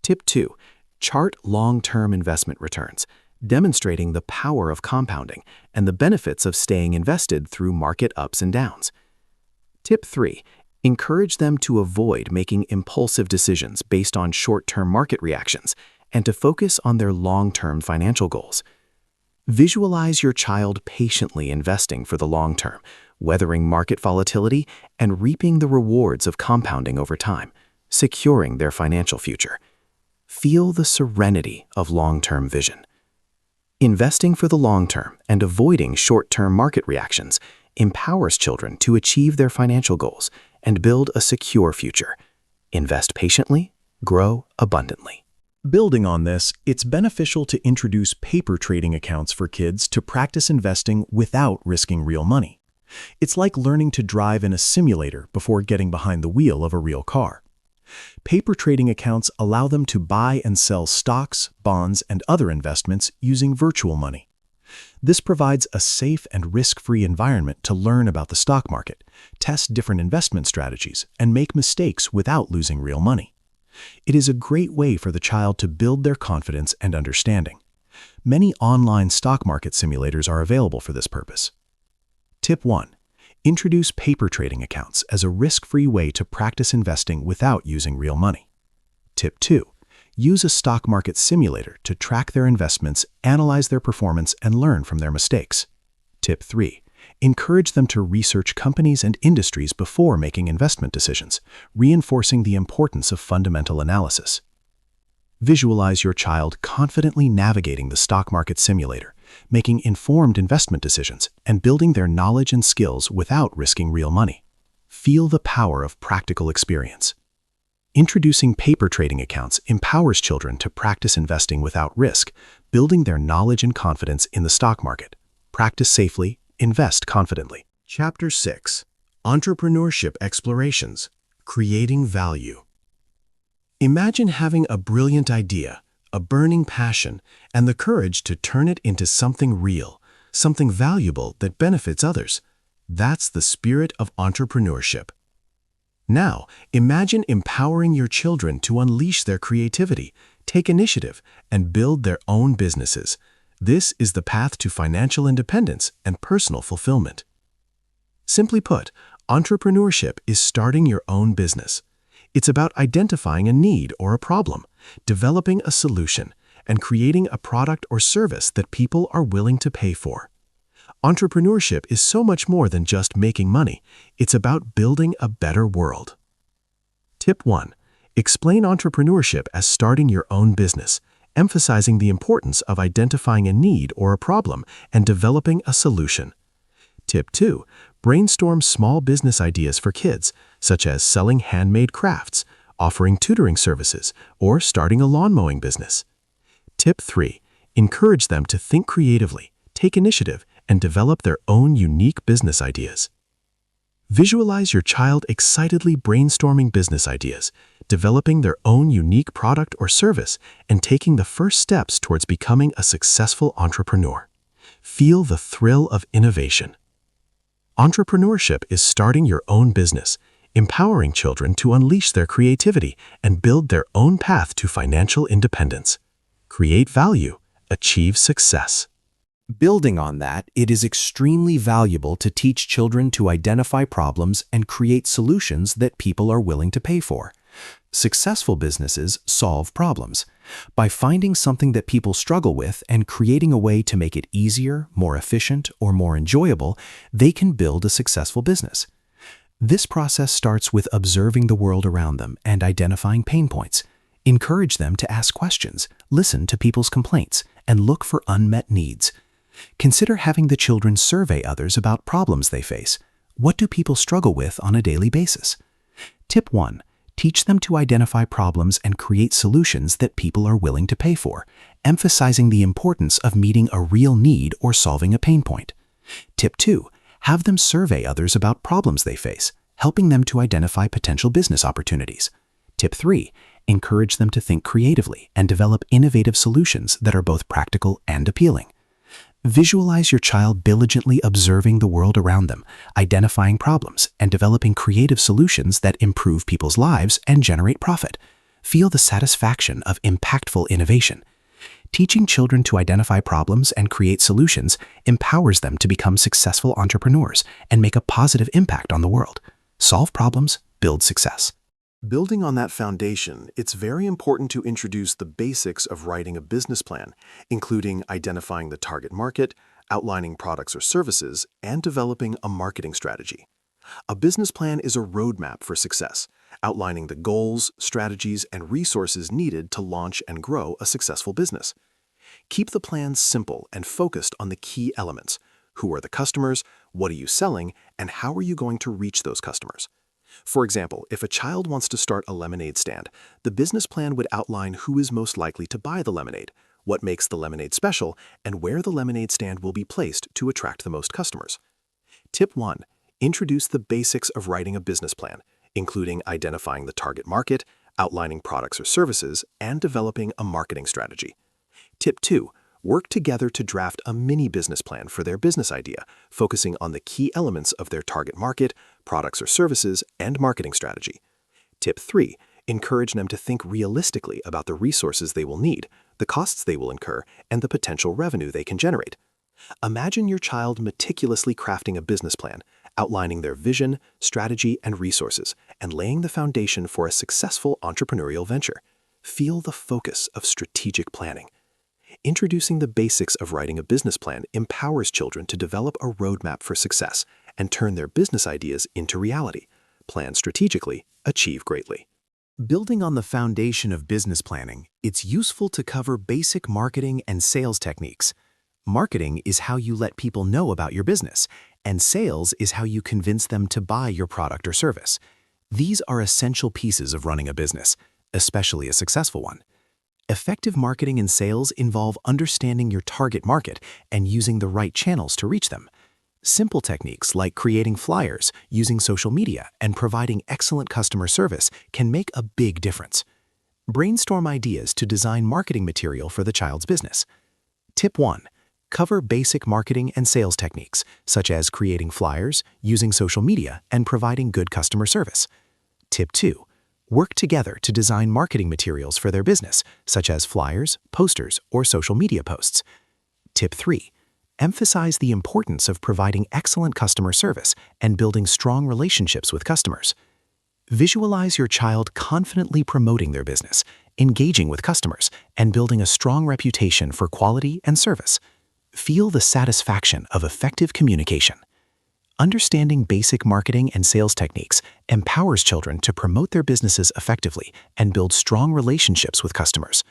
Tip 2. Chart long-term investment returns, demonstrating the power of compounding and the benefits of staying invested through market ups and downs. Tip 3. Encourage them to avoid making impulsive decisions based on short-term market reactions and to focus on their long-term financial goals. Visualize your child patiently investing for the long term, weathering market volatility and reaping the rewards of compounding over time, securing their financial future. Feel the serenity of long-term vision. Investing for the long term and avoiding short-term market reactions empowers children to achieve their financial goals and build a secure future. Invest patiently, grow abundantly. Building on this, it's beneficial to introduce paper trading accounts for kids to practice investing without risking real money. It's like learning to drive in a simulator before getting behind the wheel of a real car. Paper trading accounts allow them to buy and sell stocks, bonds, and other investments using virtual money. This provides a safe and risk-free environment to learn about the stock market, test different investment strategies, and make mistakes without losing real money. It is a great way for the child to build their confidence and understanding. Many online stock market simulators are available for this purpose. Tip 1. Introduce paper trading accounts as a risk-free way to practice investing without using real money. Tip 2. Use a stock market simulator to track their investments, analyze their performance, and learn from their mistakes. Tip 3. Encourage them to research companies and industries before making investment decisions, reinforcing the importance of fundamental analysis. Visualize your child confidently navigating the stock market simulator, making informed investment decisions, and building their knowledge and skills without risking real money. Feel the power of practical experience. Introducing paper trading accounts empowers children to practice investing without risk, building their knowledge and confidence in the stock market. Practice safely, invest confidently. Chapter 6. Entrepreneurship Explorations. Creating Value. Imagine having a brilliant idea, a burning passion, and the courage to turn it into something real, something valuable that benefits others. That's the spirit of entrepreneurship. Now, imagine empowering your children to unleash their creativity, take initiative, and build their own businesses. This is the path to financial independence and personal fulfillment. Simply put, entrepreneurship is starting your own business. It's about identifying a need or a problem, developing a solution, and creating a product or service that people are willing to pay for. Entrepreneurship is so much more than just making money. It's about building a better world. Tip 1. Explain entrepreneurship as starting your own business, emphasizing the importance of identifying a need or a problem and developing a solution. Tip 2. Brainstorm small business ideas for kids, such as selling handmade crafts, offering tutoring services, or starting a lawn mowing business. Tip 3. Encourage them to think creatively, take initiative, and develop their own unique business ideas. Visualize your child excitedly brainstorming business ideas, developing their own unique product or service, and taking the first steps towards becoming a successful entrepreneur. Feel the thrill of innovation. Entrepreneurship is starting your own business, empowering children to unleash their creativity and build their own path to financial independence. Create value, achieve success. Building on that, it is extremely valuable to teach children to identify problems and create solutions that people are willing to pay for. Successful businesses solve problems. By finding something that people struggle with and creating a way to make it easier, more efficient, or more enjoyable, they can build a successful business. This process starts with observing the world around them and identifying pain points. Encourage them to ask questions, listen to people's complaints, and look for unmet needs. Consider having the children survey others about problems they face. What do people struggle with on a daily basis? Tip 1. Teach them to identify problems and create solutions that people are willing to pay for, emphasizing the importance of meeting a real need or solving a pain point. Tip 2. Have them survey others about problems they face, helping them to identify potential business opportunities. Tip 3. Encourage them to think creatively and develop innovative solutions that are both practical and appealing. Visualize your child diligently observing the world around them, identifying problems, and developing creative solutions that improve people's lives and generate profit. Feel the satisfaction of impactful innovation. Teaching children to identify problems and create solutions empowers them to become successful entrepreneurs and make a positive impact on the world. Solve problems, build success. Building on that foundation, it's very important to introduce the basics of writing a business plan, including identifying the target market, outlining products or services, and developing a marketing strategy. A business plan is a roadmap for success, outlining the goals, strategies, and resources needed to launch and grow a successful business. Keep the plan simple and focused on the key elements. Who are the customers? What are you selling? And how are you going to reach those customers? For example, if a child wants to start a lemonade stand, the business plan would outline who is most likely to buy the lemonade, what makes the lemonade special, and where the lemonade stand will be placed to attract the most customers. Tip 1. Introduce the basics of writing a business plan, including identifying the target market, outlining products or services, and developing a marketing strategy. Tip 2. Work together to draft a mini business plan for their business idea, focusing on the key elements of their target market, products or services, and marketing strategy. Tip 3. Encourage them to think realistically about the resources they will need, the costs they will incur, and the potential revenue they can generate. Imagine your child meticulously crafting a business plan, outlining their vision, strategy, and resources, and laying the foundation for a successful entrepreneurial venture. Feel the focus of strategic planning. Introducing the basics of writing a business plan empowers children to develop a roadmap for success and turn their business ideas into reality. Plan strategically, achieve greatly. Building on the foundation of business planning, it's useful to cover basic marketing and sales techniques. Marketing is how you let people know about your business, and sales is how you convince them to buy your product or service. These are essential pieces of running a business, especially a successful one. Effective marketing and sales involve understanding your target market and using the right channels to reach them. Simple techniques like creating flyers, using social media, and providing excellent customer service can make a big difference. Brainstorm ideas to design marketing material for the child's business. Tip 1. Cover basic marketing and sales techniques, such as creating flyers, using social media, and providing good customer service. Tip 2. Work together to design marketing materials for their business, such as flyers, posters, or social media posts. Tip 3. Emphasize the importance of providing excellent customer service and building strong relationships with customers. Visualize your child confidently promoting their business, engaging with customers, and building a strong reputation for quality and service. Feel the satisfaction of effective communication. Understanding basic marketing and sales techniques empowers children to promote their businesses effectively and build strong relationships with customers.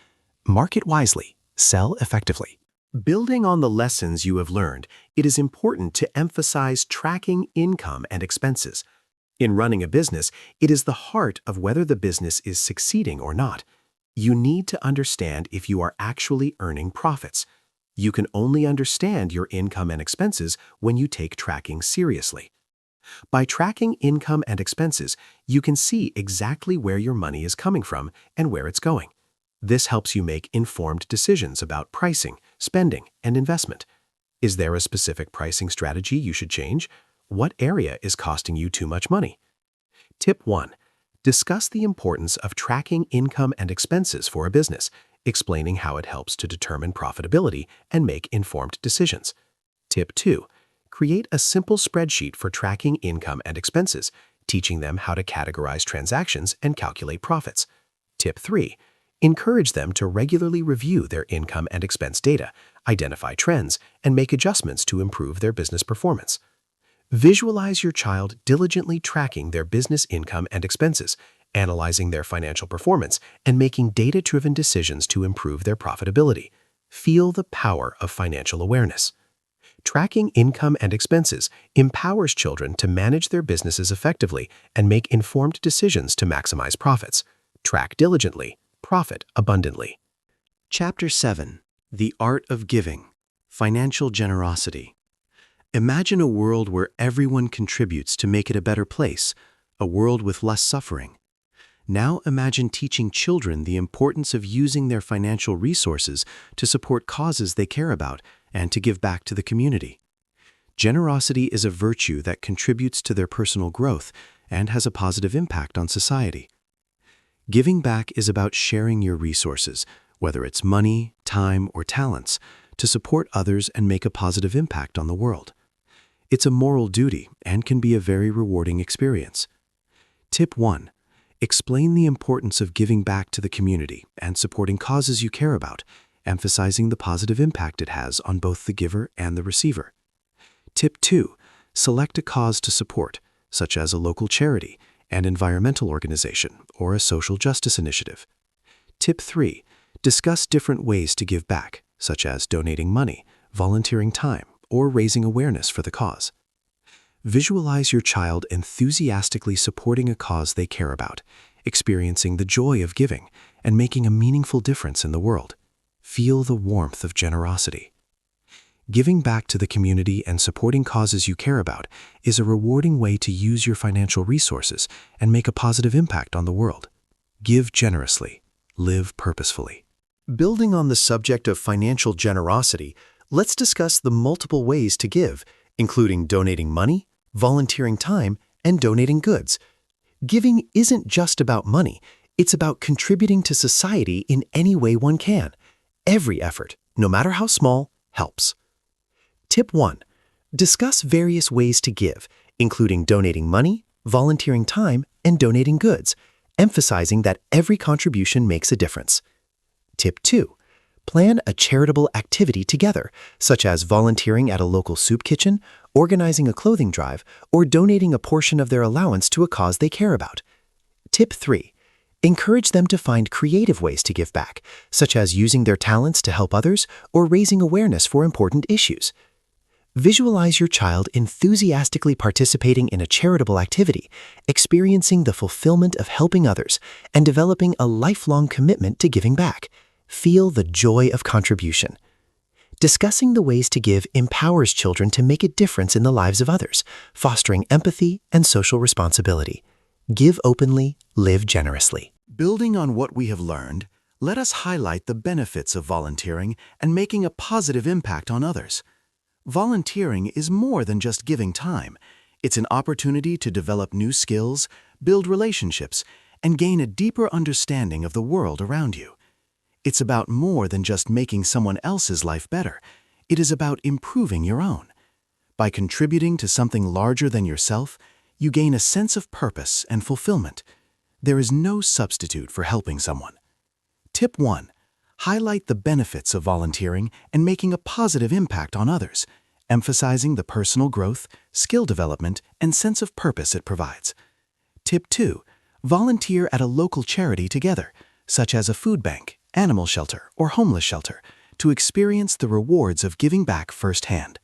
Market wisely, sell effectively. Building on the lessons you have learned, it is important to emphasize tracking income and expenses. In running a business, it is the heart of whether the business is succeeding or not. You need to understand if you are actually earning profits. You can only understand your income and expenses when you take tracking seriously. By tracking income and expenses, you can see exactly where your money is coming from and where it's going. This helps you make informed decisions about pricing, spending, and investment. Is there a specific pricing strategy you should change? What area is costing you too much money? Tip 1. Discuss the importance of tracking income and expenses for a business, explaining how it helps to determine profitability and make informed decisions. Tip 2. Create a simple spreadsheet for tracking income and expenses, teaching them how to categorize transactions and calculate profits. Tip 3. Encourage them to regularly review their income and expense data, identify trends, and make adjustments to improve their business performance. Visualize your child diligently tracking their business income and expenses, analyzing their financial performance, and making data-driven decisions to improve their profitability. Feel the power of financial awareness. Tracking income and expenses empowers children to manage their businesses effectively and make informed decisions to maximize profits. Track diligently, profit abundantly. Chapter 7. The Art of Giving. Financial Generosity. Imagine a world where everyone contributes to make it a better place, a world with less suffering. Now imagine teaching children the importance of using their financial resources to support causes they care about and to give back to the community. Generosity is a virtue that contributes to their personal growth and has a positive impact on society. Giving back is about sharing your resources, whether it's money, time, or talents, to support others and make a positive impact on the world. It's a moral duty and can be a very rewarding experience. Tip 1. Explain the importance of giving back to the community and supporting causes you care about, emphasizing the positive impact it has on both the giver and the receiver. Tip 2. Select a cause to support, such as a local charity, an environmental organization, or a social justice initiative. Tip 3. Discuss different ways to give back, such as donating money, volunteering time, or raising awareness for the cause. Visualize your child enthusiastically supporting a cause they care about, experiencing the joy of giving, and making a meaningful difference in the world. Feel the warmth of generosity. Giving back to the community and supporting causes you care about is a rewarding way to use your financial resources and make a positive impact on the world. Give generously. Live purposefully. Building on the subject of financial generosity, let's discuss the multiple ways to give, including donating money, volunteering time, and donating goods. Giving isn't just about money, it's about contributing to society in any way one can. Every effort, no matter how small, helps. Tip 1. Discuss various ways to give, including donating money, volunteering time, and donating goods, emphasizing that every contribution makes a difference. Tip 2. Plan a charitable activity together, such as volunteering at a local soup kitchen, organizing a clothing drive, or donating a portion of their allowance to a cause they care about. Tip 3. Encourage them to find creative ways to give back, such as using their talents to help others or raising awareness for important issues. Visualize your child enthusiastically participating in a charitable activity, experiencing the fulfillment of helping others, and developing a lifelong commitment to giving back. Feel the joy of contribution. Discussing the ways to give empowers children to make a difference in the lives of others, fostering empathy and social responsibility. Give openly, live generously. Building on what we have learned, let us highlight the benefits of volunteering and making a positive impact on others. Volunteering is more than just giving time. It's an opportunity to develop new skills, build relationships, and gain a deeper understanding of the world around you. It's about more than just making someone else's life better. It is about improving your own. By contributing to something larger than yourself, you gain a sense of purpose and fulfillment. There is no substitute for helping someone. Tip 1. Highlight the benefits of volunteering and making a positive impact on others, emphasizing the personal growth, skill development, and sense of purpose it provides. Tip 2. Volunteer at a local charity together, such as a food bank, animal shelter, or homeless shelter, to experience the rewards of giving back firsthand.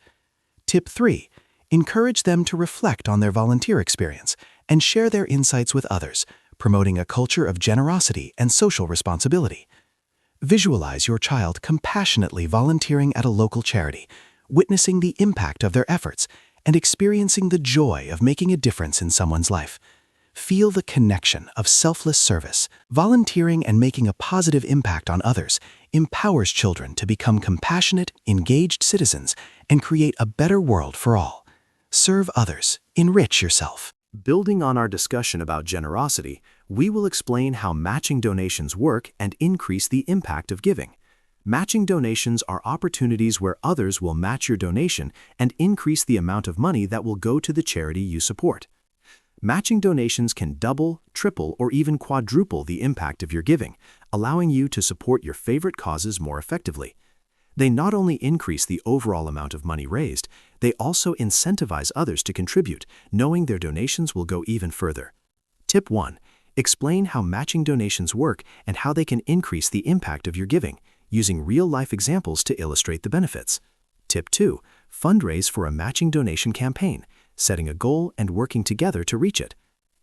Tip 3. Encourage them to reflect on their volunteer experience and share their insights with others, promoting a culture of generosity and social responsibility. Visualize your child compassionately volunteering at a local charity, witnessing the impact of their efforts, and experiencing the joy of making a difference in someone's life. Feel the connection of selfless service. Volunteering and making a positive impact on others empowers children to become compassionate, engaged citizens and create a better world for all. Serve others, enrich yourself. Building on our discussion about generosity, we will explain how matching donations work and increase the impact of giving. Matching donations are opportunities where others will match your donation and increase the amount of money that will go to the charity you support. Matching donations can double, triple, or even quadruple the impact of your giving, allowing you to support your favorite causes more effectively. They not only increase the overall amount of money raised, they also incentivize others to contribute, knowing their donations will go even further. Tip 1. Explain how matching donations work and how they can increase the impact of your giving, using real-life examples to illustrate the benefits. Tip 2. Fundraise for a matching donation campaign, setting a goal and working together to reach it.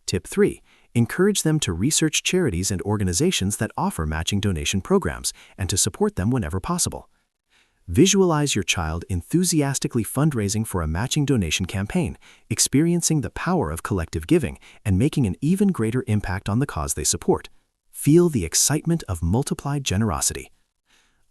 Tip 3. Encourage them to research charities and organizations that offer matching donation programs and to support them whenever possible. Visualize your child enthusiastically fundraising for a matching donation campaign, experiencing the power of collective giving, and making an even greater impact on the cause they support. Feel the excitement of multiplied generosity.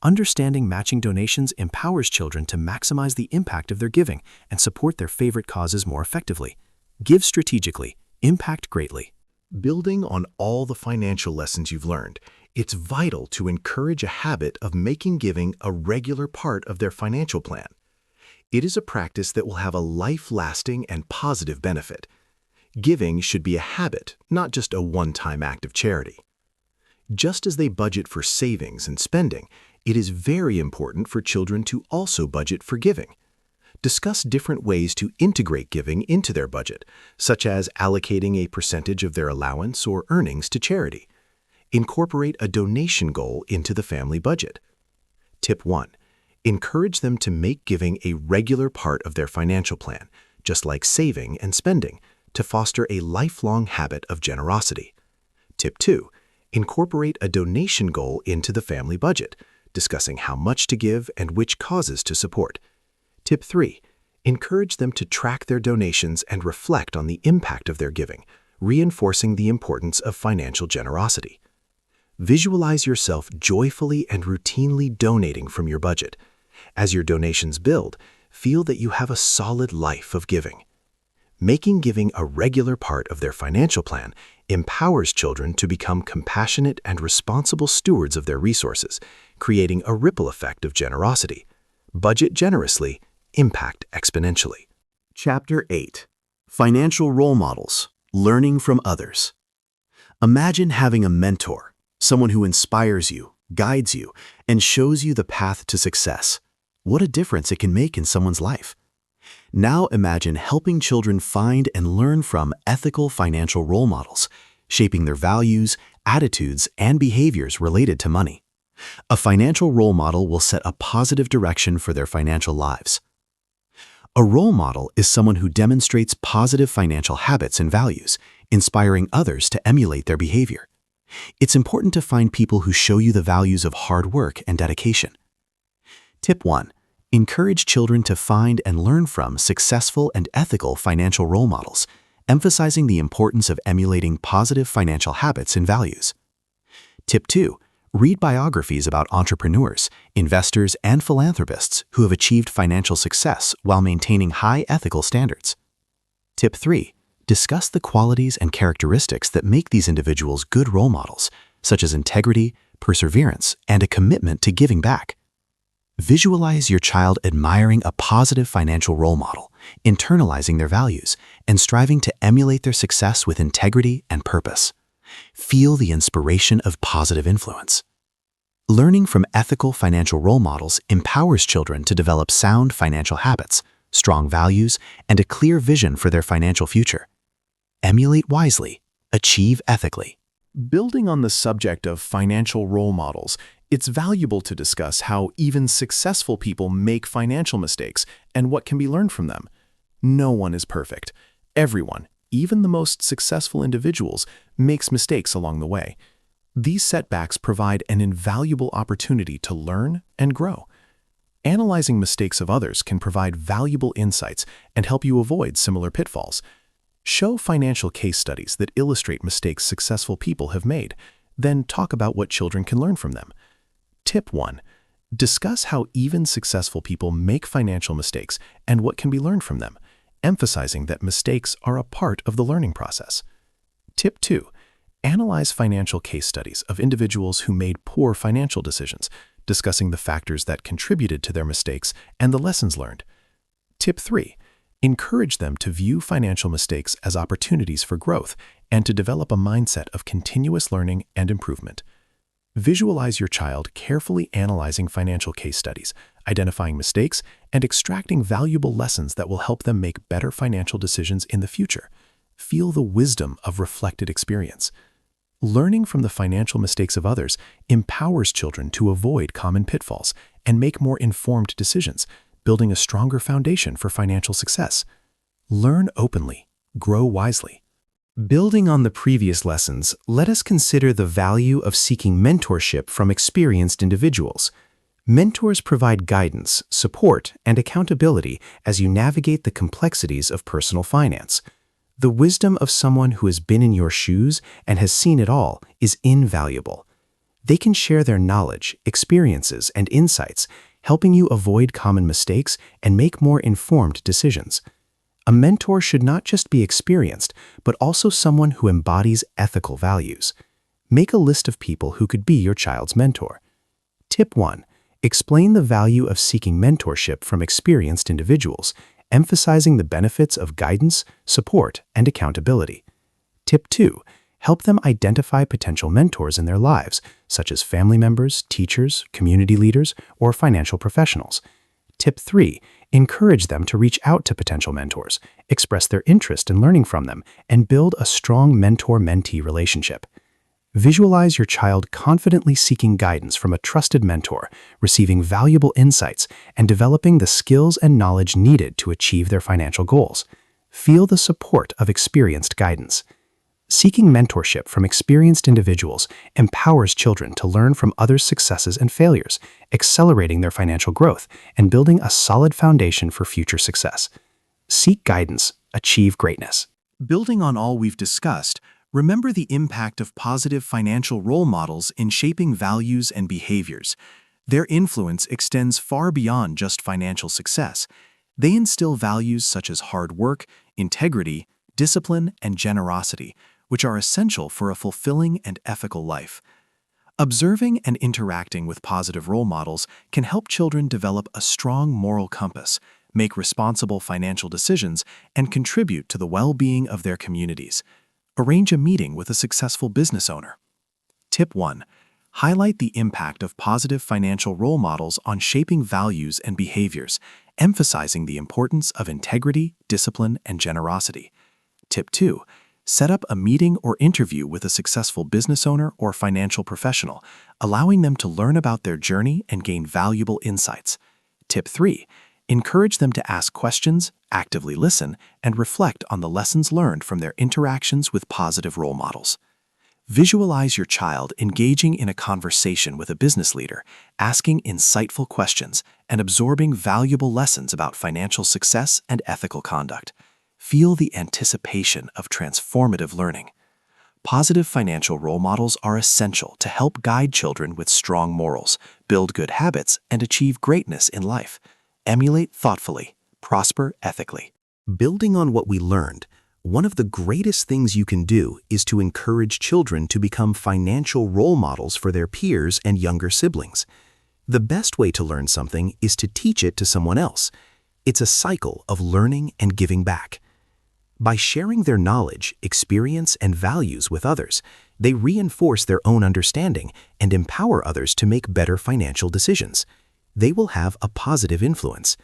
Understanding matching donations empowers children to maximize the impact of their giving and support their favorite causes more effectively. Give strategically, impact greatly. Building on all the financial lessons you've learned, it's vital to encourage a habit of making giving a regular part of their financial plan. It is a practice that will have a life-lasting and positive benefit. Giving should be a habit, not just a one-time act of charity. Just as they budget for savings and spending, it is very important for children to also budget for giving. Discuss different ways to integrate giving into their budget, such as allocating a percentage of their allowance or earnings to charity. Incorporate a donation goal into the family budget. Tip 1. Encourage them to make giving a regular part of their financial plan, just like saving and spending, to foster a lifelong habit of generosity. Tip 2. Incorporate a donation goal into the family budget, discussing how much to give and which causes to support. Tip 3. Encourage them to track their donations and reflect on the impact of their giving, reinforcing the importance of financial generosity. Visualize yourself joyfully and routinely donating from your budget. As your donations build, feel that you have a solid life of giving. Making giving a regular part of their financial plan empowers children to become compassionate and responsible stewards of their resources, creating a ripple effect of generosity. Budget generously, impact exponentially. Chapter 8. Financial Role Models. Learning from Others. Imagine having a mentor, someone who inspires you, guides you, and shows you the path to success. What a difference it can make in someone's life. Now imagine helping children find and learn from ethical financial role models, shaping their values, attitudes, and behaviors related to money. A financial role model will set a positive direction for their financial lives. A role model is someone who demonstrates positive financial habits and values, inspiring others to emulate their behavior. It's important to find people who show you the values of hard work and dedication. Tip 1. Encourage children to find and learn from successful and ethical financial role models, emphasizing the importance of emulating positive financial habits and values. Tip 2. Read biographies about entrepreneurs, investors, and philanthropists who have achieved financial success while maintaining high ethical standards. Tip 3. Discuss the qualities and characteristics that make these individuals good role models, such as integrity, perseverance, and a commitment to giving back. Visualize your child admiring a positive financial role model, internalizing their values, and striving to emulate their success with integrity and purpose. Feel the inspiration of positive influence. Learning from ethical financial role models empowers children to develop sound financial habits, strong values, and a clear vision for their financial future. Emulate wisely, achieve ethically. Building on the subject of financial role models, it's valuable to discuss how even successful people make financial mistakes and what can be learned from them. No one is perfect. Everyone, even the most successful individuals, makes mistakes along the way. These setbacks provide an invaluable opportunity to learn and grow. Analyzing mistakes of others can provide valuable insights and help you avoid similar pitfalls. Show financial case studies that illustrate mistakes successful people have made, then talk about what children can learn from them. Tip 1. Discuss how even successful people make financial mistakes and what can be learned from them, emphasizing that mistakes are a part of the learning process. Tip 2. Analyze financial case studies of individuals who made poor financial decisions, discussing the factors that contributed to their mistakes and the lessons learned. Tip 3. Encourage them to view financial mistakes as opportunities for growth and to develop a mindset of continuous learning and improvement. Visualize your child carefully analyzing financial case studies, identifying mistakes, and extracting valuable lessons that will help them make better financial decisions in the future. Feel the wisdom of reflected experience. Learning from the financial mistakes of others empowers children to avoid common pitfalls and make more informed decisions, building a stronger foundation for financial success. Learn openly, grow wisely. Building on the previous lessons, let us consider the value of seeking mentorship from experienced individuals. Mentors provide guidance, support, and accountability as you navigate the complexities of personal finance. The wisdom of someone who has been in your shoes and has seen it all is invaluable. They can share their knowledge, experiences, and insights, helping you avoid common mistakes and make more informed decisions. A mentor should not just be experienced, but also someone who embodies ethical values. Make a list of people who could be your child's mentor. Tip 1. Explain the value of seeking mentorship from experienced individuals, emphasizing the benefits of guidance, support, and accountability. Tip 2. Help them identify potential mentors in their lives, such as family members, teachers, community leaders, or financial professionals. Tip 3. Encourage them to reach out to potential mentors, express their interest in learning from them, and build a strong mentor-mentee relationship. Visualize your child confidently seeking guidance from a trusted mentor, receiving valuable insights, and developing the skills and knowledge needed to achieve their financial goals. Feel the support of experienced guidance. Seeking mentorship from experienced individuals empowers children to learn from others' successes and failures, accelerating their financial growth and building a solid foundation for future success. Seek guidance, achieve greatness. Building on all we've discussed, remember the impact of positive financial role models in shaping values and behaviors. Their influence extends far beyond just financial success. They instill values such as hard work, integrity, discipline, and generosity, which are essential for a fulfilling and ethical life. Observing and interacting with positive role models can help children develop a strong moral compass, make responsible financial decisions, and contribute to the well-being of their communities. Arrange a meeting with a successful business owner. Tip 1. Highlight the impact of positive financial role models on shaping values and behaviors, emphasizing the importance of integrity, discipline, and generosity. Tip 2. Set up a meeting or interview with a successful business owner or financial professional, allowing them to learn about their journey and gain valuable insights. Tip 3. Encourage them to ask questions, actively listen, and reflect on the lessons learned from their interactions with positive role models. Visualize your child engaging in a conversation with a business leader, asking insightful questions, and absorbing valuable lessons about financial success and ethical conduct. Feel the anticipation of transformative learning. Positive financial role models are essential to help guide children with strong morals, build good habits, and achieve greatness in life. Emulate thoughtfully, prosper ethically. Building on what we learned, one of the greatest things you can do is to encourage children to become financial role models for their peers and younger siblings. The best way to learn something is to teach it to someone else. It's a cycle of learning and giving back. By sharing their knowledge, experience, and values with others, they reinforce their own understanding and empower others to make better financial decisions. They will have a positive influence.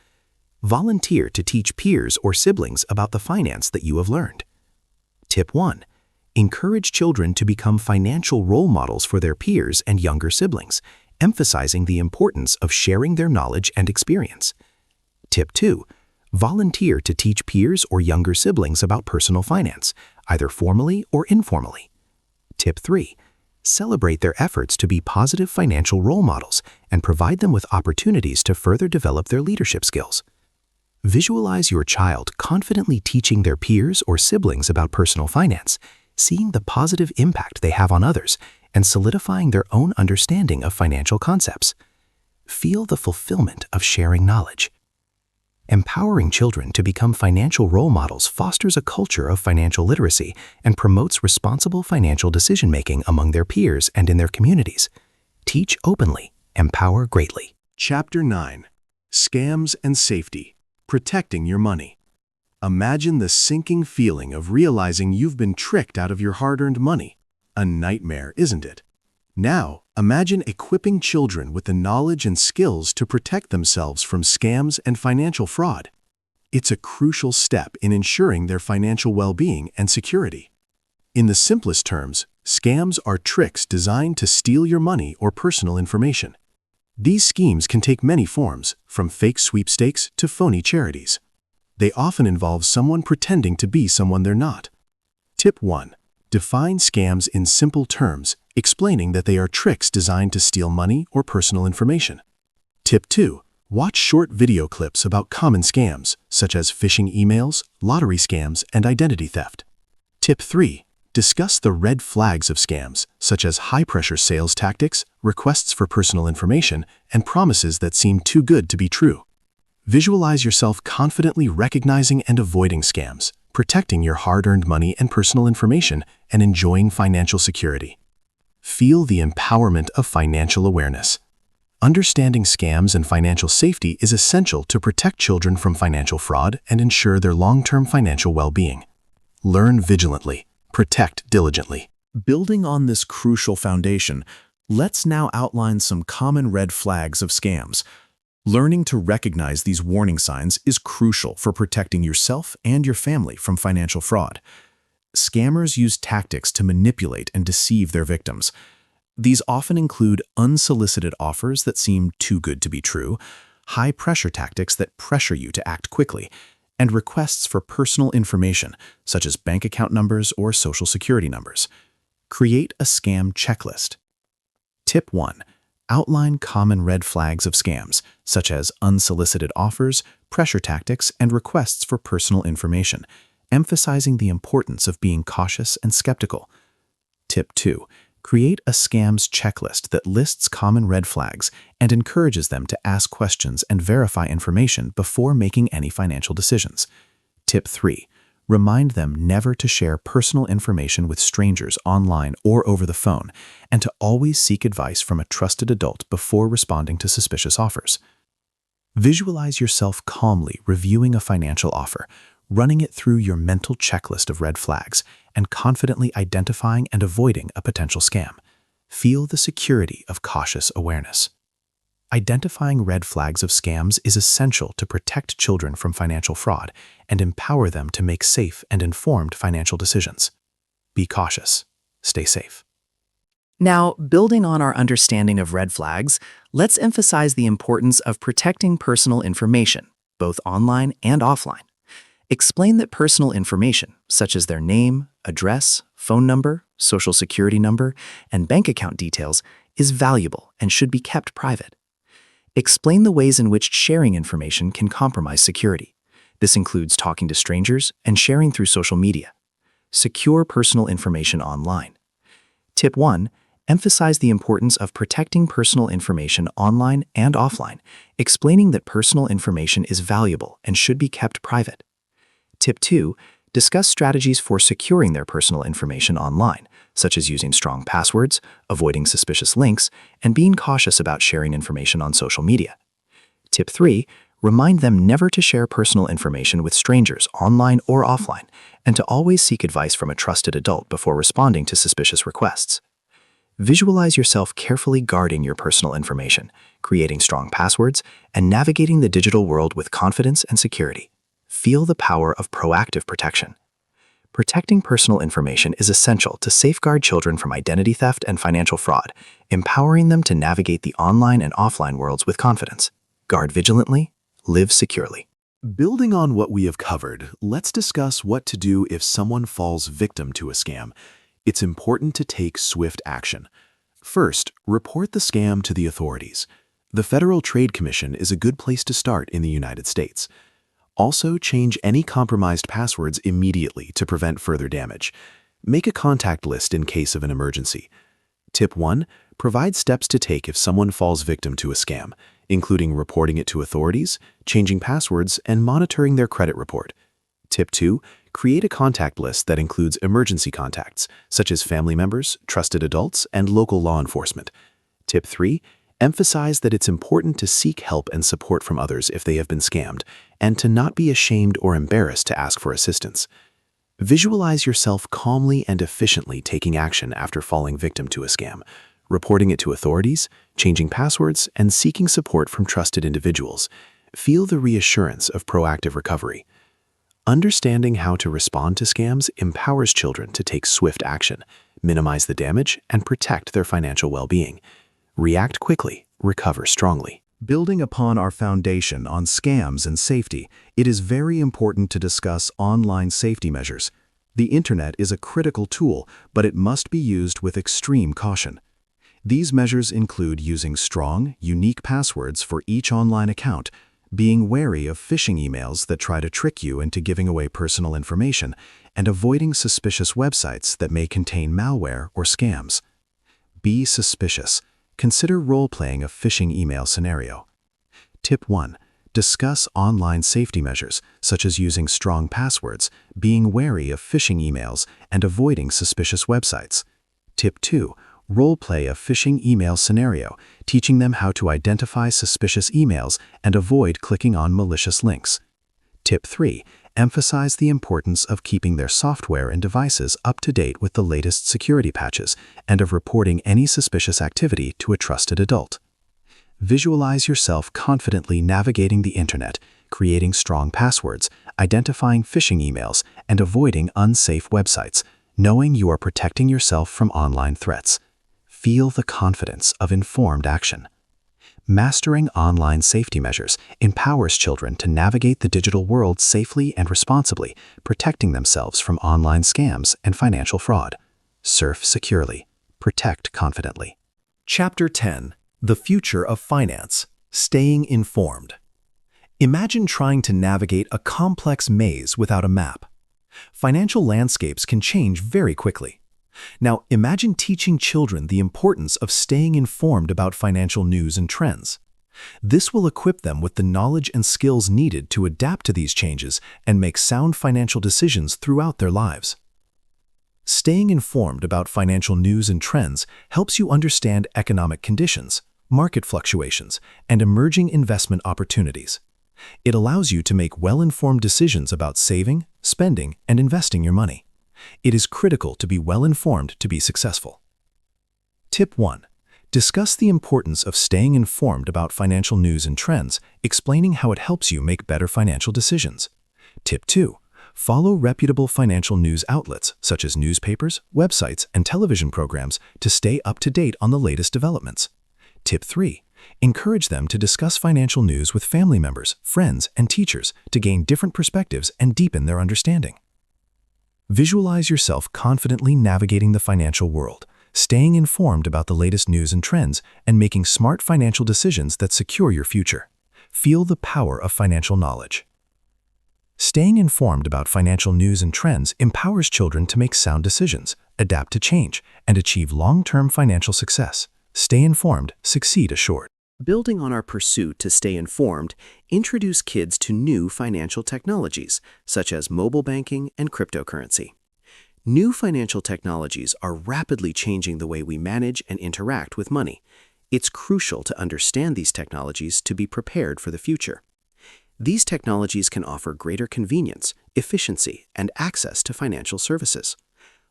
Volunteer to teach peers or siblings about the finance that you have learned. Tip 1. Encourage children to become financial role models for their peers and younger siblings, emphasizing the importance of sharing their knowledge and experience. Tip 2. Volunteer to teach peers or younger siblings about personal finance, either formally or informally. Tip 3. Celebrate their efforts to be positive financial role models and provide them with opportunities to further develop their leadership skills. Visualize your child confidently teaching their peers or siblings about personal finance, seeing the positive impact they have on others, and solidifying their own understanding of financial concepts. Feel the fulfillment of sharing knowledge. Empowering children to become financial role models fosters a culture of financial literacy and promotes responsible financial decision-making among their peers and in their communities. Teach openly, empower greatly. Chapter 9. Scams and Safety. Protecting your money. Imagine the sinking feeling of realizing you've been tricked out of your hard-earned money. A nightmare, isn't it? Now, imagine equipping children with the knowledge and skills to protect themselves from scams and financial fraud. It's a crucial step in ensuring their financial well-being and security. In the simplest terms, scams are tricks designed to steal your money or personal information. These schemes can take many forms, from fake sweepstakes to phony charities. They often involve someone pretending to be someone they're not. Tip 1. Define scams in simple terms, explaining that they are tricks designed to steal money or personal information. Tip 2. Watch short video clips about common scams, such as phishing emails, lottery scams, and identity theft. Tip 3. Discuss the red flags of scams, such as high-pressure sales tactics, requests for personal information, and promises that seem too good to be true. Visualize yourself confidently recognizing and avoiding scams, protecting your hard-earned money and personal information, and enjoying financial security. Feel the empowerment of financial awareness. Understanding scams and financial safety is essential to protect children from financial fraud and ensure their long-term financial well-being. Learn vigilantly. Protect diligently. Building on this crucial foundation, let's now outline some common red flags of scams. Learning to recognize these warning signs is crucial for protecting yourself and your family from financial fraud. Scammers use tactics to manipulate and deceive their victims. These often include unsolicited offers that seem too good to be true, high-pressure tactics that pressure you to act quickly, and requests for personal information, such as bank account numbers or social security numbers. Create a scam checklist. Tip 1. Outline common red flags of scams, such as unsolicited offers, pressure tactics, and requests for personal information, emphasizing the importance of being cautious and skeptical. Tip 2. Create a scams checklist that lists common red flags and encourages them to ask questions and verify information before making any financial decisions. Tip 3. Remind them never to share personal information with strangers online or over the phone, and to always seek advice from a trusted adult before responding to suspicious offers. Visualize yourself calmly reviewing a financial offer, running it through your mental checklist of red flags, and confidently identifying and avoiding a potential scam. Feel the security of cautious awareness. Identifying red flags of scams is essential to protect children from financial fraud and empower them to make safe and informed financial decisions. Be cautious. Stay safe. Now, building on our understanding of red flags, let's emphasize the importance of protecting personal information, both online and offline. Explain that personal information, such as their name, address, phone number, social security number, and bank account details, is valuable and should be kept private. Explain the ways in which sharing information can compromise security. This includes talking to strangers and sharing through social media. Secure personal information online. Tip 1. Emphasize the importance of protecting personal information online and offline, explaining that personal information is valuable and should be kept private. Tip 2. Discuss strategies for securing their personal information online, such as using strong passwords, avoiding suspicious links, and being cautious about sharing information on social media. Tip 3. Remind them never to share personal information with strangers online or offline, and to always seek advice from a trusted adult before responding to suspicious requests. Visualize yourself carefully guarding your personal information, creating strong passwords, and navigating the digital world with confidence and security. Feel the power of proactive protection. Protecting personal information is essential to safeguard children from identity theft and financial fraud, empowering them to navigate the online and offline worlds with confidence. Guard vigilantly, live securely. Building on what we have covered, let's discuss what to do if someone falls victim to a scam. It's important to take swift action. First, report the scam to the authorities. The Federal Trade Commission is a good place to start in the United States. Also, change any compromised passwords immediately to prevent further damage. Make a contact list in case of an emergency. Tip 1. Provide steps to take if someone falls victim to a scam, including reporting it to authorities, changing passwords, and monitoring their credit report. Tip 2. Create a contact list that includes emergency contacts, such as family members, trusted adults, and local law enforcement. Tip 3. Emphasize that it's important to seek help and support from others if they have been scammed, and to not be ashamed or embarrassed to ask for assistance. Visualize yourself calmly and efficiently taking action after falling victim to a scam, reporting it to authorities, changing passwords, and seeking support from trusted individuals. Feel the reassurance of proactive recovery. Understanding how to respond to scams empowers children to take swift action, minimize the damage, and protect their financial well-being. React quickly, recover strongly. Building upon our foundation on scams and safety, it is very important to discuss online safety measures. The internet is a critical tool, but it must be used with extreme caution. These measures include using strong, unique passwords for each online account, being wary of phishing emails that try to trick you into giving away personal information, and avoiding suspicious websites that may contain malware or scams. Be suspicious. Consider role-playing a phishing email scenario. Tip 1. Discuss online safety measures, such as using strong passwords, being wary of phishing emails, and avoiding suspicious websites. Tip 2. Role-play a phishing email scenario, teaching them how to identify suspicious emails and avoid clicking on malicious links. Tip 3. Emphasize the importance of keeping their software and devices up to date with the latest security patches and of reporting any suspicious activity to a trusted adult. Visualize yourself confidently navigating the internet, creating strong passwords, identifying phishing emails, and avoiding unsafe websites, knowing you are protecting yourself from online threats. Feel the confidence of informed action. Mastering online safety measures empowers children to navigate the digital world safely and responsibly, protecting themselves from online scams and financial fraud. Surf securely. Protect confidently. Chapter 10. The Future of Finance. Staying Informed. Imagine trying to navigate a complex maze without a map. Financial landscapes can change very quickly. Now, imagine teaching children the importance of staying informed about financial news and trends. This will equip them with the knowledge and skills needed to adapt to these changes and make sound financial decisions throughout their lives. Staying informed about financial news and trends helps you understand economic conditions, market fluctuations, and emerging investment opportunities. It allows you to make well-informed decisions about saving, spending, and investing your money. It is critical to be well-informed to be successful. Tip 1. Discuss the importance of staying informed about financial news and trends, explaining how it helps you make better financial decisions. Tip 2. Follow reputable financial news outlets, such as newspapers, websites, and television programs, to stay up to date on the latest developments. Tip 3. Encourage them to discuss financial news with family members, friends, and teachers to gain different perspectives and deepen their understanding. Visualize yourself confidently navigating the financial world, staying informed about the latest news and trends, and making smart financial decisions that secure your future. Feel the power of financial knowledge. Staying informed about financial news and trends empowers children to make sound decisions, adapt to change, and achieve long-term financial success. Stay informed, succeed assured. Building on our pursuit to stay informed, introduce kids to new financial technologies, such as mobile banking and cryptocurrency. New financial technologies are rapidly changing the way we manage and interact with money. It's crucial to understand these technologies to be prepared for the future. These technologies can offer greater convenience, efficiency, and access to financial services.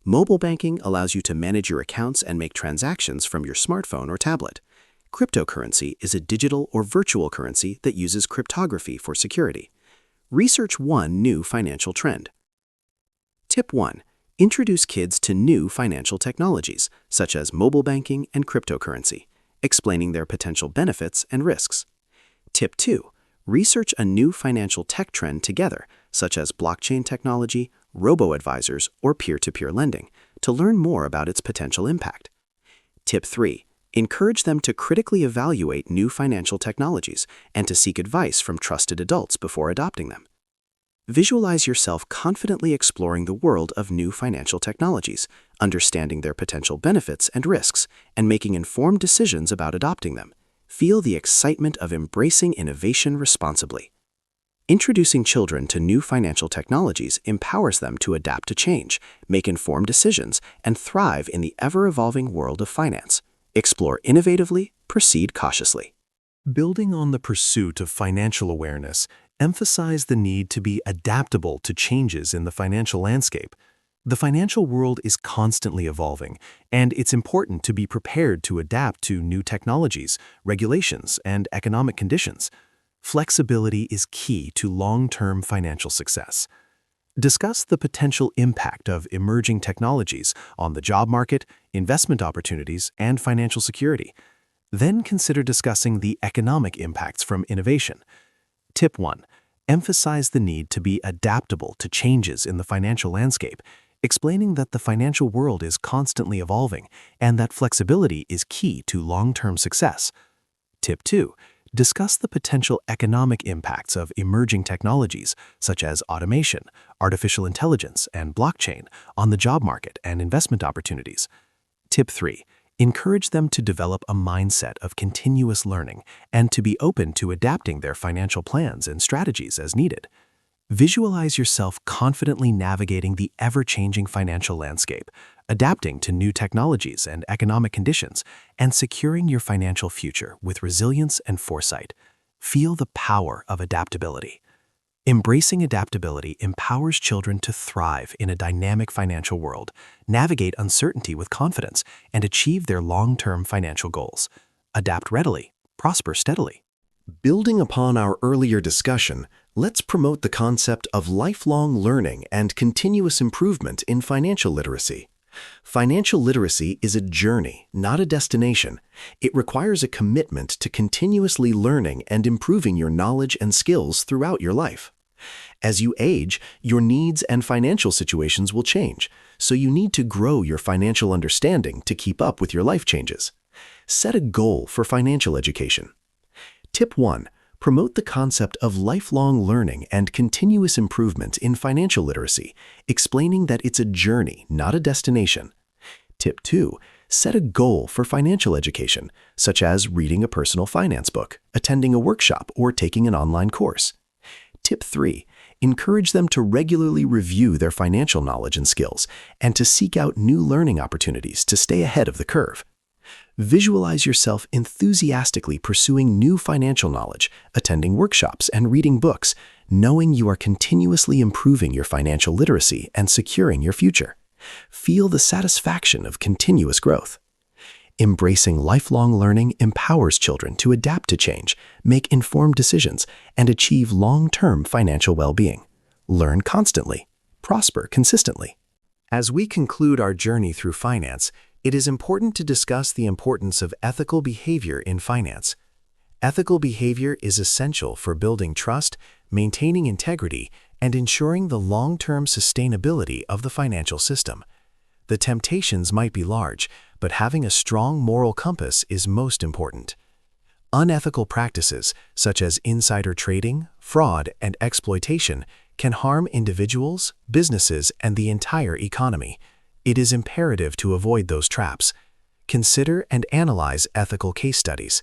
Mobile banking allows you to manage your accounts and make transactions from your smartphone or tablet. Cryptocurrency is a digital or virtual currency that uses cryptography for security. Research one new financial trend. Tip 1. Introduce kids to new financial technologies, such as mobile banking and cryptocurrency, explaining their potential benefits and risks. Tip 2. Research a new financial tech trend together, such as blockchain technology, robo-advisors, or peer-to-peer lending, to learn more about its potential impact. Tip 3. Encourage them to critically evaluate new financial technologies and to seek advice from trusted adults before adopting them. Visualize yourself confidently exploring the world of new financial technologies, understanding their potential benefits and risks, and making informed decisions about adopting them. Feel the excitement of embracing innovation responsibly. Introducing children to new financial technologies empowers them to adapt to change, make informed decisions, and thrive in the ever-evolving world of finance. Explore innovatively, proceed cautiously. Building on the pursuit of financial awareness, emphasize the need to be adaptable to changes in the financial landscape. The financial world is constantly evolving, and it's important to be prepared to adapt to new technologies, regulations, and economic conditions. Flexibility is key to long-term financial success. Discuss the potential impact of emerging technologies on the job market, investment opportunities, and financial security. Then consider discussing the economic impacts from innovation. Tip 1. Emphasize the need to be adaptable to changes in the financial landscape, explaining that the financial world is constantly evolving and that flexibility is key to long-term success. Tip 2. Discuss the potential economic impacts of emerging technologies, such as automation, artificial intelligence, and blockchain, on the job market and investment opportunities. Tip 3. Encourage them to develop a mindset of continuous learning and to be open to adapting their financial plans and strategies as needed. Visualize yourself confidently navigating the ever-changing financial landscape, adapting to new technologies and economic conditions, and securing your financial future with resilience and foresight. Feel the power of adaptability. Embracing adaptability empowers children to thrive in a dynamic financial world, navigate uncertainty with confidence, and achieve their long-term financial goals. Adapt readily, prosper steadily. Building upon our earlier discussion, let's promote the concept of lifelong learning and continuous improvement in financial literacy. Financial literacy is a journey, not a destination. It requires a commitment to continuously learning and improving your knowledge and skills throughout your life. As you age, your needs and financial situations will change, so you need to grow your financial understanding to keep up with your life changes. Set a goal for financial education. Tip 1. Promote the concept of lifelong learning and continuous improvement in financial literacy, explaining that it's a journey, not a destination. Tip 2. Set a goal for financial education, such as reading a personal finance book, attending a workshop, or taking an online course. Tip 3. Encourage them to regularly review their financial knowledge and skills, and to seek out new learning opportunities to stay ahead of the curve. Visualize yourself enthusiastically pursuing new financial knowledge, attending workshops, and reading books, knowing you are continuously improving your financial literacy and securing your future. Feel the satisfaction of continuous growth. Embracing lifelong learning empowers children to adapt to change, make informed decisions, and achieve long-term financial well-being. Learn constantly. Prosper consistently. As we conclude our journey through finance, it is important to discuss the importance of ethical behavior in finance. Ethical behavior is essential for building trust, maintaining integrity, and ensuring the long-term sustainability of the financial system. The temptations might be large, but having a strong moral compass is most important. Unethical practices, such as insider trading, fraud, and exploitation, can harm individuals, businesses, and the entire economy. It is imperative to avoid those traps. Consider and analyze ethical case studies.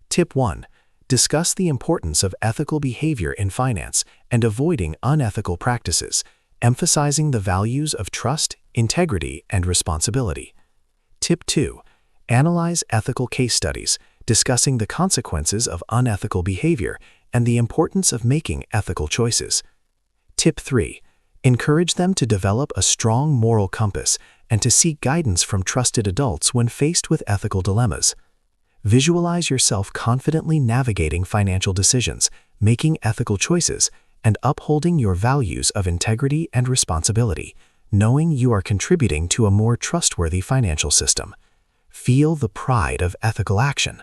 Tip 1. Discuss the importance of ethical behavior in finance and avoiding unethical practices, emphasizing the values of trust, integrity, and responsibility. Tip 2. Analyze ethical case studies, discussing the consequences of unethical behavior and the importance of making ethical choices. Tip 3. Encourage them to develop a strong moral compass and to seek guidance from trusted adults when faced with ethical dilemmas. Visualize yourself confidently navigating financial decisions, making ethical choices, and upholding your values of integrity and responsibility, knowing you are contributing to a more trustworthy financial system. Feel the pride of ethical action.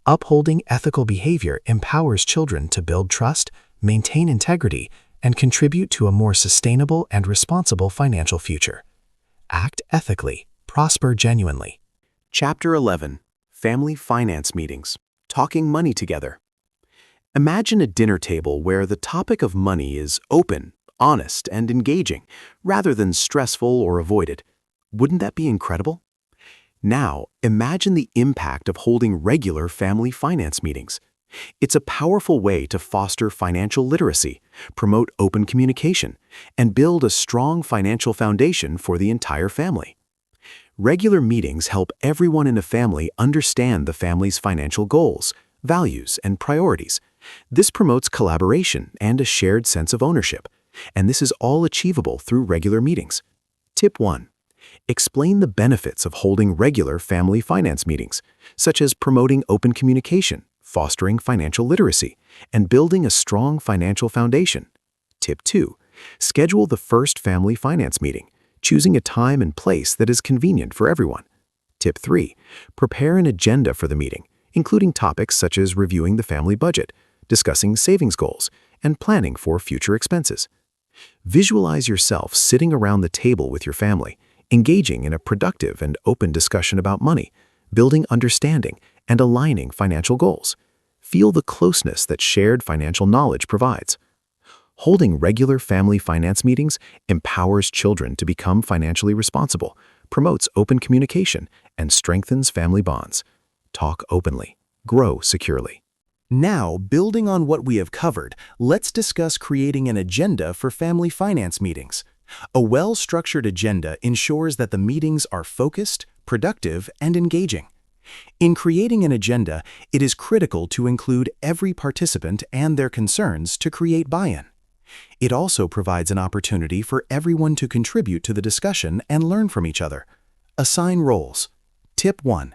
Upholding ethical behavior empowers children to build trust, maintain integrity, and contribute to a more sustainable and responsible financial future. Act ethically, prosper genuinely. Chapter 11. Family Finance Meetings. Talking Money Together. Imagine a dinner table where the topic of money is open, honest, and engaging, rather than stressful or avoided. Wouldn't that be incredible? Now, imagine the impact of holding regular family finance meetings. It's a powerful way to foster financial literacy, promote open communication, and build a strong financial foundation for the entire family. Regular meetings help everyone in a family understand the family's financial goals, values, and priorities. This promotes collaboration and a shared sense of ownership, and this is all achievable through regular meetings. Tip 1. Explain the benefits of holding regular family finance meetings, such as promoting open communication, fostering financial literacy, and building a strong financial foundation. Tip 2. Schedule the first family finance meeting, choosing a time and place that is convenient for everyone. Tip 3. Prepare an agenda for the meeting, including topics such as reviewing the family budget, discussing savings goals, and planning for future expenses. Visualize yourself sitting around the table with your family, engaging in a productive and open discussion about money, building understanding, and aligning financial goals. Feel the closeness that shared financial knowledge provides. Holding regular family finance meetings empowers children to become financially responsible, promotes open communication, and strengthens family bonds. Talk openly. Grow securely. Now, building on what we have covered, let's discuss creating an agenda for family finance meetings. A well-structured agenda ensures that the meetings are focused, productive, and engaging. In creating an agenda, it is critical to include every participant and their concerns to create buy-in. It also provides an opportunity for everyone to contribute to the discussion and learn from each other. Assign roles. Tip 1.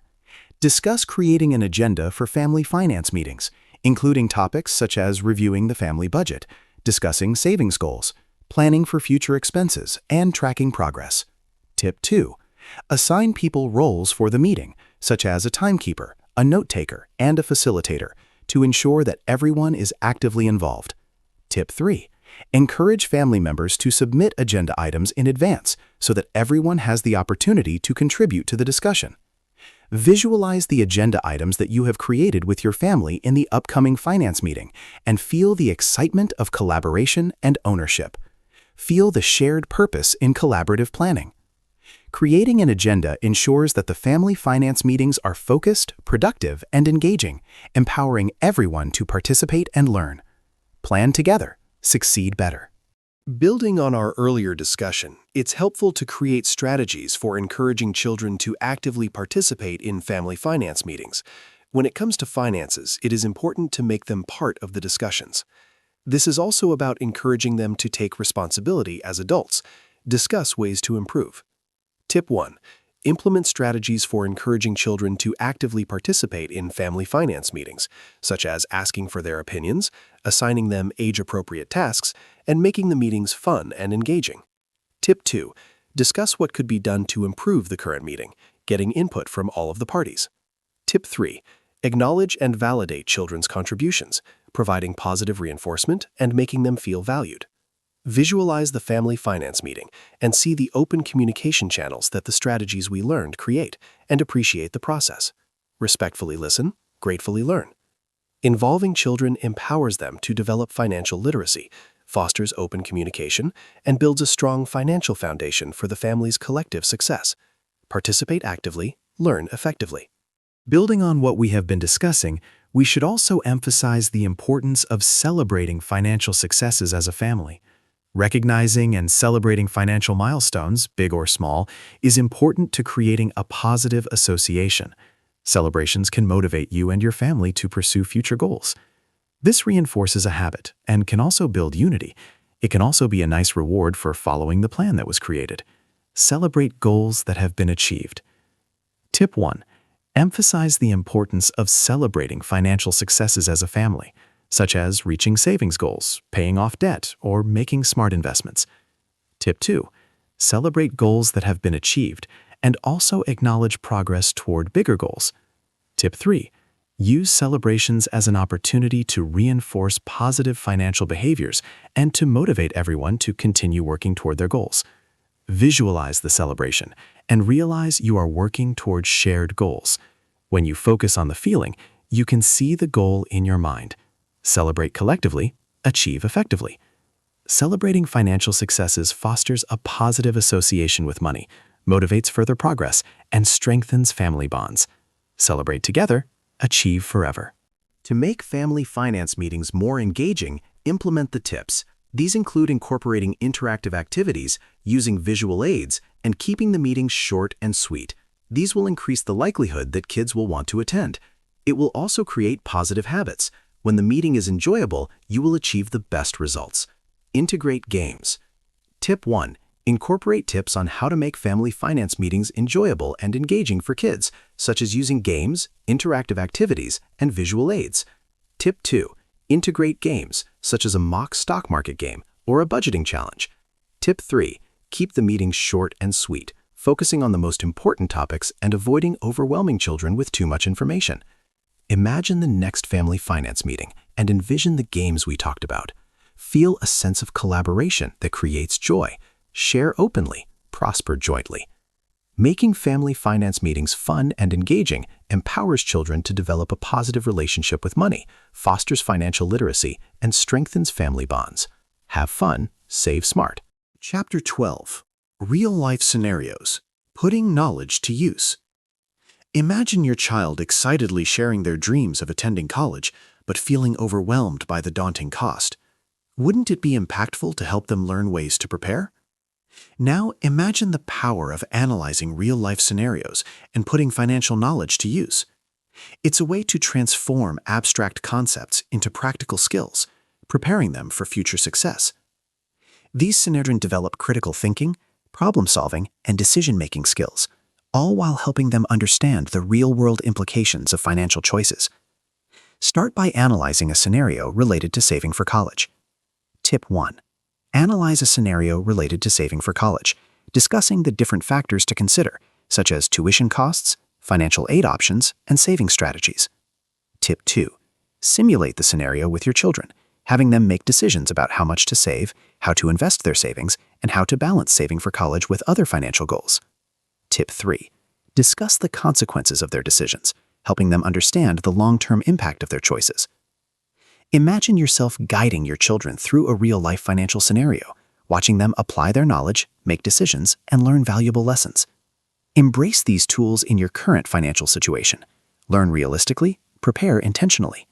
Discuss creating an agenda for family finance meetings, including topics such as reviewing the family budget, discussing savings goals, planning for future expenses, and tracking progress. Tip 2. Assign people roles for the meeting, such as a timekeeper, a note-taker, and a facilitator, to ensure that everyone is actively involved. Tip 3. Encourage family members to submit agenda items in advance so that everyone has the opportunity to contribute to the discussion. Visualize the agenda items that you have created with your family in the upcoming finance meeting and feel the excitement of collaboration and ownership. Feel the shared purpose in collaborative planning. Creating an agenda ensures that the family finance meetings are focused, productive, and engaging, empowering everyone to participate and learn. Plan together. Succeed better. Building on our earlier discussion, it's helpful to create strategies for encouraging children to actively participate in family finance meetings. When it comes to finances, it is important to make them part of the discussions. This is also about encouraging them to take responsibility as adults. Discuss ways to improve. Tip 1. Implement strategies for encouraging children to actively participate in family finance meetings, such as asking for their opinions, assigning them age-appropriate tasks, and making the meetings fun and engaging. Tip 2. Discuss what could be done to improve the current meeting, getting input from all of the parties. Tip 3. Acknowledge and validate children's contributions, providing positive reinforcement and making them feel valued. Visualize the family finance meeting and see the open communication channels that the strategies we learned create, and appreciate the process. Respectfully listen, gratefully learn. Involving children empowers them to develop financial literacy, fosters open communication, and builds a strong financial foundation for the family's collective success. Participate actively, learn effectively. Building on what we have been discussing, we should also emphasize the importance of celebrating financial successes as a family. Recognizing and celebrating financial milestones, big or small, is important to creating a positive association. Celebrations can motivate you and your family to pursue future goals. This reinforces a habit and can also build unity. It can also be a nice reward for following the plan that was created. Celebrate goals that have been achieved. Tip 1. Emphasize the importance of celebrating financial successes as a family, such as reaching savings goals, paying off debt, or making smart investments. Tip 2. Celebrate goals that have been achieved and also acknowledge progress toward bigger goals. Tip 3. Use celebrations as an opportunity to reinforce positive financial behaviors and to motivate everyone to continue working toward their goals. Visualize the celebration and realize you are working toward shared goals. When you focus on the feeling, you can see the goal in your mind. Celebrate collectively, achieve effectively. Celebrating financial successes fosters a positive association with money, motivates further progress, and strengthens family bonds. Celebrate together, achieve forever. To make family finance meetings more engaging, implement the tips. These include incorporating interactive activities, using visual aids, and keeping the meetings short and sweet. These will increase the likelihood that kids will want to attend. It will also create positive habits. When the meeting is enjoyable, you will achieve the best results. Integrate games. Tip 1. Incorporate tips on how to make family finance meetings enjoyable and engaging for kids, such as using games, interactive activities, and visual aids. Tip 2. Integrate games, such as a mock stock market game or a budgeting challenge. Tip 3. Keep the meetings short and sweet, focusing on the most important topics and avoiding overwhelming children with too much information. Imagine the next family finance meeting and envision the games we talked about. Feel a sense of collaboration that creates joy. Share openly, prosper jointly. Making family finance meetings fun and engaging empowers children to develop a positive relationship with money, fosters financial literacy, and strengthens family bonds. Have fun, save smart. Chapter 12. Real-life scenarios. Putting knowledge to use. Imagine your child excitedly sharing their dreams of attending college, but feeling overwhelmed by the daunting cost. Wouldn't it be impactful to help them learn ways to prepare? Now imagine the power of analyzing real-life scenarios and putting financial knowledge to use. It's a way to transform abstract concepts into practical skills, preparing them for future success. These scenarios develop critical thinking, problem-solving, and decision-making skills, all while helping them understand the real-world implications of financial choices. Start by analyzing a scenario related to saving for college. Tip 1. Analyze a scenario related to saving for college, discussing the different factors to consider, such as tuition costs, financial aid options, and saving strategies. Tip 2. Simulate the scenario with your children, having them make decisions about how much to save, how to invest their savings, and how to balance saving for college with other financial goals. Tip 3. Discuss the consequences of their decisions, helping them understand the long-term impact of their choices. Imagine yourself guiding your children through a real-life financial scenario, watching them apply their knowledge, make decisions, and learn valuable lessons. Embrace these tools in your current financial situation. Learn realistically, prepare intentionally.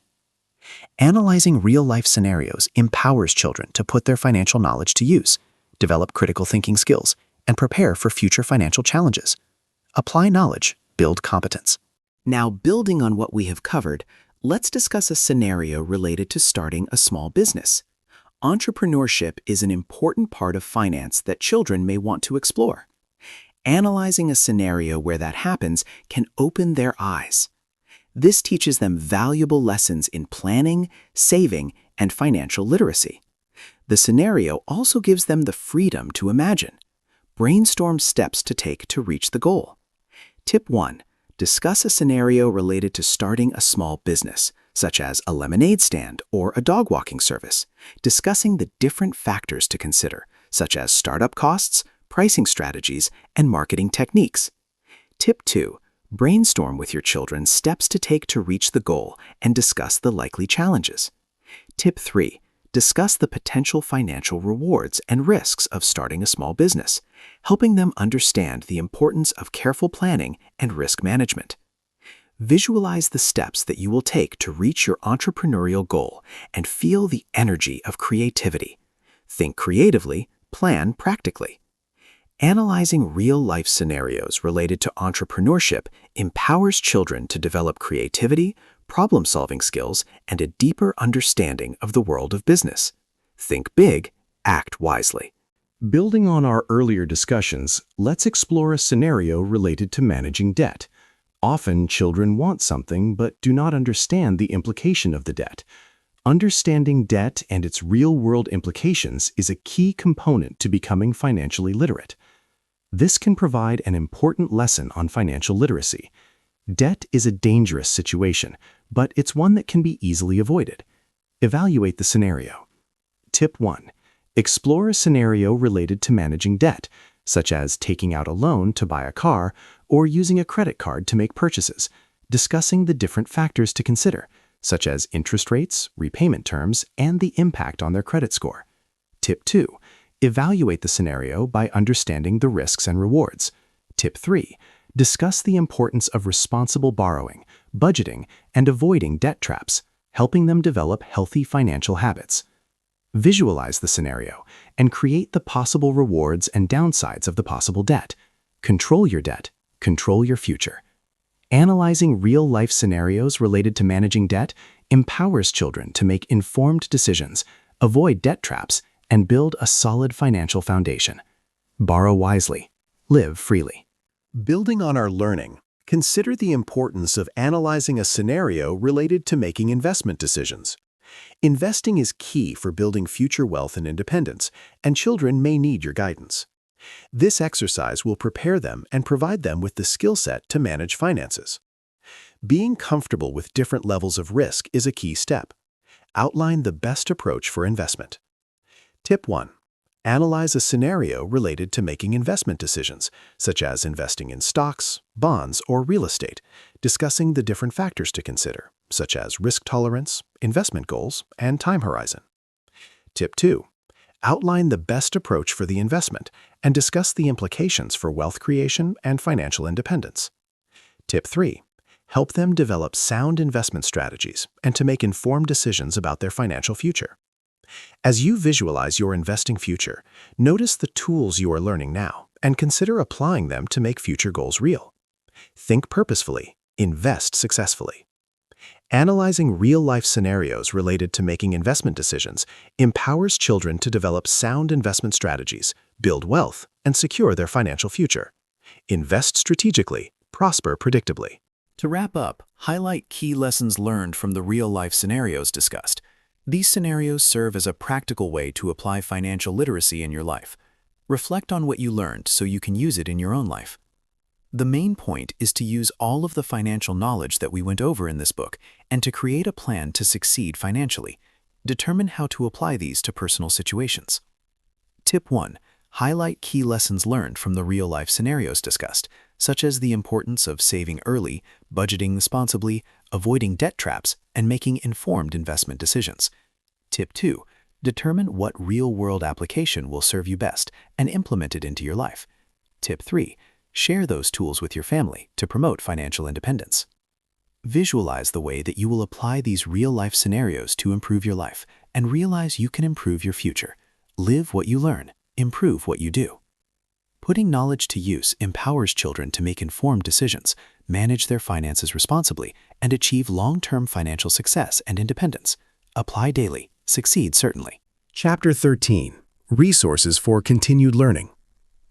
Analyzing real-life scenarios empowers children to put their financial knowledge to use, develop critical thinking skills, and prepare for future financial challenges. Apply knowledge, build competence. Now, building on what we have covered, let's discuss a scenario related to starting a small business. Entrepreneurship is an important part of finance that children may want to explore. Analyzing a scenario where that happens can open their eyes. This teaches them valuable lessons in planning, saving, and financial literacy. The scenario also gives them the freedom to imagine. Brainstorm steps to take to reach the goal. Tip 1. Discuss a scenario related to starting a small business, such as a lemonade stand or a dog walking service, discussing the different factors to consider, such as startup costs, pricing strategies, and marketing techniques. Tip 2. Brainstorm with your children steps to take to reach the goal and discuss the likely challenges. Tip 3. Discuss the potential financial rewards and risks of starting a small business, helping them understand the importance of careful planning and risk management. Visualize the steps that you will take to reach your entrepreneurial goal and feel the energy of creativity. Think creatively, plan practically. Analyzing real-life scenarios related to entrepreneurship empowers children to develop creativity, problem-solving skills, and a deeper understanding of the world of business. Think big, act wisely. Building on our earlier discussions, let's explore a scenario related to managing debt. Often, children want something but do not understand the implication of the debt. Understanding debt and its real-world implications is a key component to becoming financially literate. This can provide an important lesson on financial literacy. Debt is a dangerous situation, but it's one that can be easily avoided. Evaluate the scenario. Tip 1. Explore a scenario related to managing debt, such as taking out a loan to buy a car or using a credit card to make purchases, discussing the different factors to consider, such as interest rates, repayment terms, and the impact on their credit score. Tip 2. Evaluate the scenario by understanding the risks and rewards. Tip 3. Discuss the importance of responsible borrowing, budgeting, and avoiding debt traps, helping them develop healthy financial habits. Visualize the scenario and create the possible rewards and downsides of the possible debt. Control your debt, control your future. Analyzing real-life scenarios related to managing debt empowers children to make informed decisions, avoid debt traps, and build a solid financial foundation. Borrow wisely. Live freely. Building on our learning, consider the importance of analyzing a scenario related to making investment decisions. Investing is key for building future wealth and independence, and children may need your guidance. This exercise will prepare them and provide them with the skill set to manage finances. Being comfortable with different levels of risk is a key step. Outline the best approach for investment. Tip 1. Analyze a scenario related to making investment decisions, such as investing in stocks, bonds, or real estate, discussing the different factors to consider, such as risk tolerance, investment goals, and time horizon. Tip 2. Outline the best approach for the investment and discuss the implications for wealth creation and financial independence. Tip 3. Help them develop sound investment strategies and to make informed decisions about their financial future. As you visualize your investing future, notice the tools you are learning now and consider applying them to make future goals real. Think purposefully, invest successfully. Analyzing real-life scenarios related to making investment decisions empowers children to develop sound investment strategies, build wealth, and secure their financial future. Invest strategically, prosper predictably. To wrap up, highlight key lessons learned from the real-life scenarios discussed. These scenarios serve as a practical way to apply financial literacy in your life. Reflect on what you learned so you can use it in your own life. The main point is to use all of the financial knowledge that we went over in this book and to create a plan to succeed financially. Determine how to apply these to personal situations. Tip 1. Highlight key lessons learned from the real-life scenarios discussed, such as the importance of saving early, budgeting responsibly, avoiding debt traps, and making informed investment decisions. Tip 2. Determine what real-world application will serve you best and implement it into your life. Tip 3. Share those tools with your family to promote financial independence. Visualize the way that you will apply these real-life scenarios to improve your life, and realize you can improve your future. Live what you learn, improve what you do. Putting knowledge to use empowers children to make informed decisions, manage their finances responsibly, and achieve long-term financial success and independence. Apply daily. Succeed certainly. Chapter 13. Resources for Continued Learning.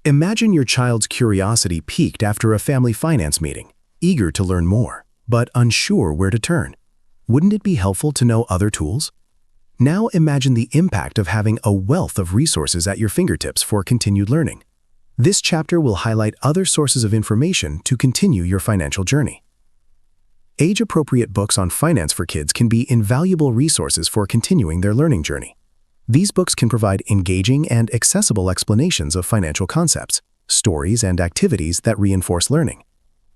Imagine your child's curiosity peaked after a family finance meeting, eager to learn more, but unsure where to turn. Wouldn't it be helpful to know other tools? Now imagine the impact of having a wealth of resources at your fingertips for continued learning. This chapter will highlight other sources of information to continue your financial journey. Age-appropriate books on finance for kids can be invaluable resources for continuing their learning journey. These books can provide engaging and accessible explanations of financial concepts, stories, and activities that reinforce learning.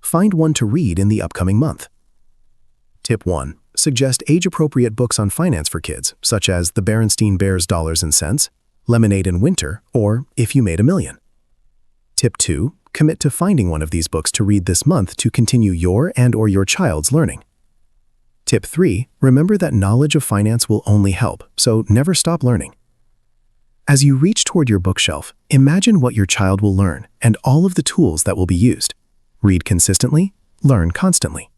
Find one to read in the upcoming month. Tip 1. Suggest age-appropriate books on finance for kids, such as The Berenstein Bears Dollars and Cents, Lemonade in Winter, or If You Made a Million. Tip 2. Commit to finding one of these books to read this month to continue your and/or your child's learning. Tip 3. Remember that knowledge of finance will only help, so never stop learning. As you reach toward your bookshelf, imagine what your child will learn and all of the tools that will be used. Read consistently, learn constantly.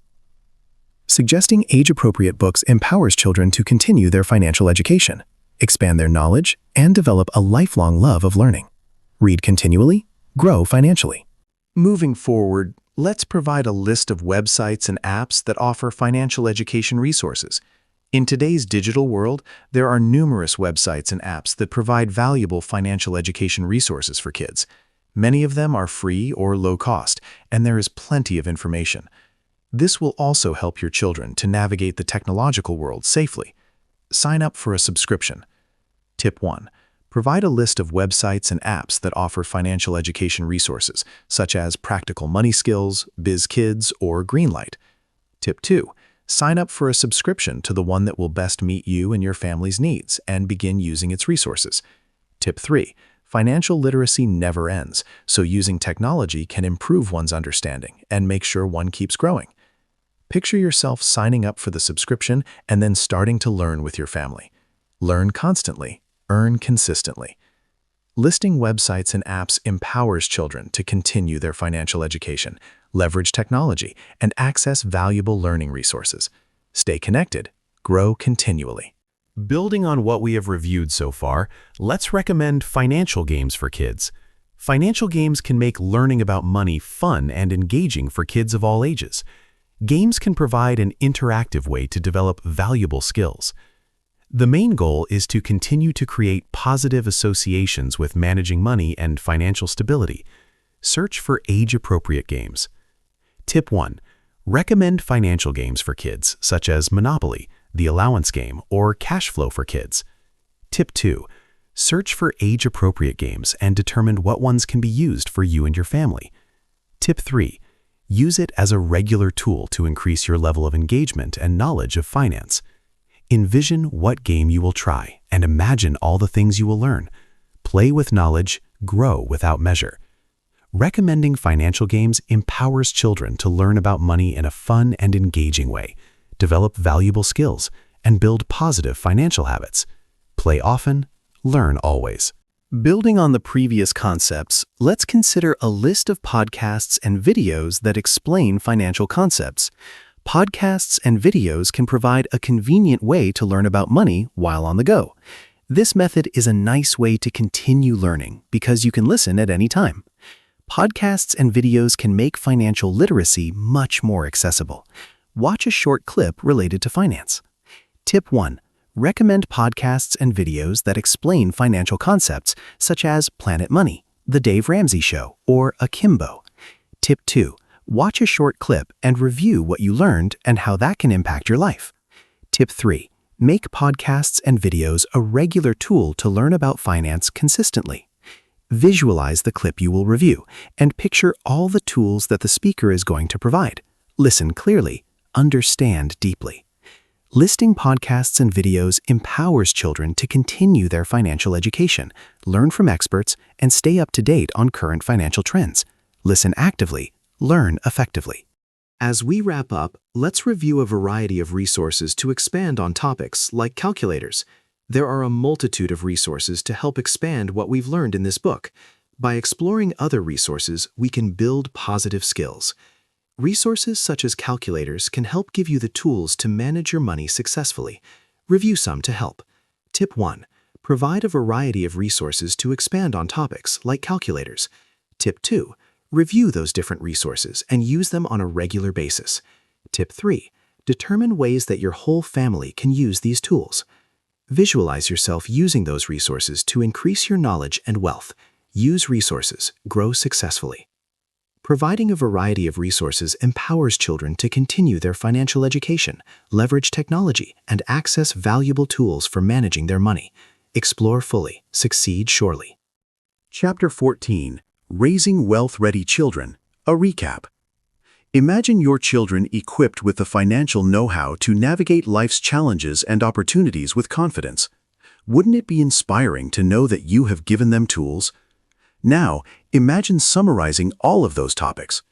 Suggesting age-appropriate books empowers children to continue their financial education, expand their knowledge, and develop a lifelong love of learning. Read continually, grow financially. Moving forward, let's provide a list of websites and apps that offer financial education resources. In today's digital world, there are numerous websites and apps that provide valuable financial education resources for kids. Many of them are free or low cost, and there is plenty of information. This will also help your children to navigate the technological world safely. Sign up for a subscription. Tip 1. Provide a list of websites and apps that offer financial education resources, such as Practical Money Skills, BizKids, or Greenlight. Tip 2. Sign up for a subscription to the one that will best meet you and your family's needs and begin using its resources. Tip 3. Financial literacy never ends, so using technology can improve one's understanding and make sure one keeps growing. Picture yourself signing up for the subscription and then starting to learn with your family. Learn constantly. Earn consistently. Listing websites and apps empowers children to continue their financial education, leverage technology, and access valuable learning resources. Stay connected, grow continually. Building on what we have reviewed so far, let's recommend financial games for kids. Financial games can make learning about money fun and engaging for kids of all ages. Games can provide an interactive way to develop valuable skills. The main goal is to continue to create positive associations with managing money and financial stability. Search for age-appropriate games. Tip 1. Recommend financial games for kids, such as Monopoly, the Allowance game, or Cash Flow for kids. Tip 2. Search for age-appropriate games and determine what ones can be used for you and your family. Tip 3. Use it as a regular tool to increase your level of engagement and knowledge of finance. Envision what game you will try and imagine all the things you will learn. Play with knowledge, grow without measure. Recommending financial games empowers children to learn about money in a fun and engaging way, develop valuable skills, and build positive financial habits. Play often, learn always. Building on the previous concepts, let's consider a list of podcasts and videos that explain financial concepts. Podcasts and videos can provide a convenient way to learn about money while on the go. This method is a nice way to continue learning because you can listen at any time. Podcasts and videos can make financial literacy much more accessible. Watch a short clip related to finance. Tip 1. Recommend podcasts and videos that explain financial concepts such as Planet Money, The Dave Ramsey Show, or Akimbo. Tip 2. Watch a short clip and review what you learned and how that can impact your life. Tip 3. Make podcasts and videos a regular tool to learn about finance consistently. Visualize the clip you will review and picture all the tools that the speaker is going to provide. Listen clearly, understand deeply. Listing podcasts and videos empowers children to continue their financial education, learn from experts, and stay up to date on current financial trends. Listen actively, learn effectively. As we wrap up, let's review a variety of resources to expand on topics like calculators. There are a multitude of resources to help expand what we've learned in this book. By exploring other resources, we can build positive skills. Resources such as calculators can help give you the tools to manage your money successfully. Review some to help. Tip 1. Provide a variety of resources to expand on topics like calculators. Tip 2. Review those different resources and use them on a regular basis. Tip 3. Determine ways that your whole family can use these tools. Visualize yourself using those resources to increase your knowledge and wealth. Use resources, grow successfully. Providing a variety of resources empowers children to continue their financial education, leverage technology, and access valuable tools for managing their money. Explore fully, succeed surely. Chapter 14. Raising Wealth-Ready Children. A recap. Imagine your children equipped with the financial know-how to navigate life's challenges and opportunities with confidence. Wouldn't it be inspiring to know that you have given them tools? Now, imagine summarizing all of those topics.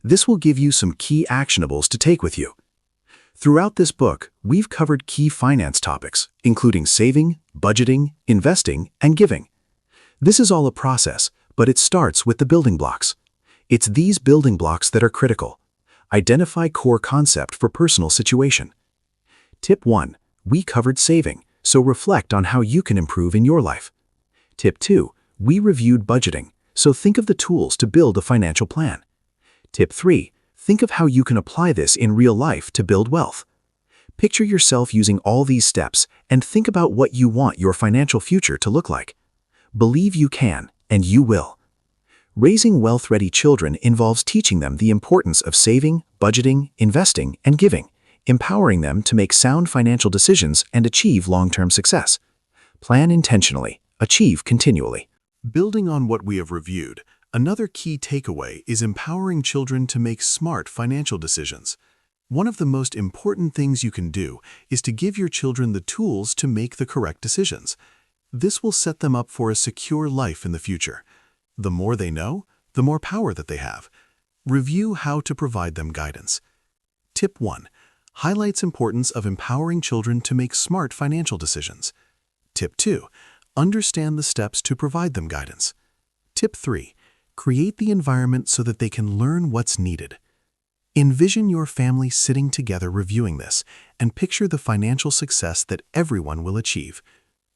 This will give you some key actionables to take with you. Throughout this book, we've covered key finance topics, including saving, budgeting, investing, and giving. This is all a process, but it starts with the building blocks. It's these building blocks that are critical. Identify core concept for personal situation. Tip 1. We covered saving, so reflect on how you can improve in your life. Tip 2. We reviewed budgeting, so think of the tools to build a financial plan. Tip 3. Think of how you can apply this in real life to build wealth. Picture yourself using all these steps and think about what you want your financial future to look like. Believe you can, and you will. Raising wealth-ready children involves teaching them the importance of saving, budgeting, investing, and giving, empowering them to make sound financial decisions and achieve long-term success. Plan intentionally, achieve continually. Building on what we have reviewed, another key takeaway is empowering children to make smart financial decisions. One of the most important things you can do is to give your children the tools to make the correct decisions. This will set them up for a secure life in the future. The more they know, the more power that they have. Review how to provide them guidance. Tip 1. Highlights importance of empowering children to make smart financial decisions. Tip 2. Understand the steps to provide them guidance. Tip 3. Create the environment so that they can learn what's needed. Envision your family sitting together reviewing this and picture the financial success that everyone will achieve.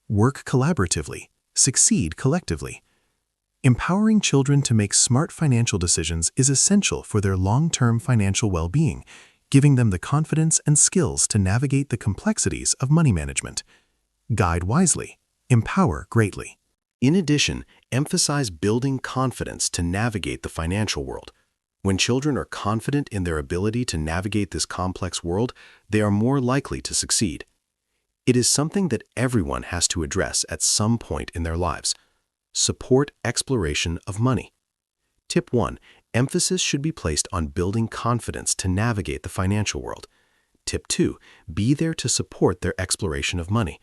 Work collaboratively, succeed collectively. Empowering children to make smart financial decisions is essential for their long-term financial well-being, giving them the confidence and skills to navigate the complexities of money management. Guide wisely, empower greatly. In addition, emphasize building confidence to navigate the financial world. When children are confident in their ability to navigate this complex world, they are more likely to succeed. It is something that everyone has to address at some point in their lives. Support exploration of money. Tip 1. Emphasis should be placed on building confidence to navigate the financial world. Tip 2. Be there to support their exploration of money.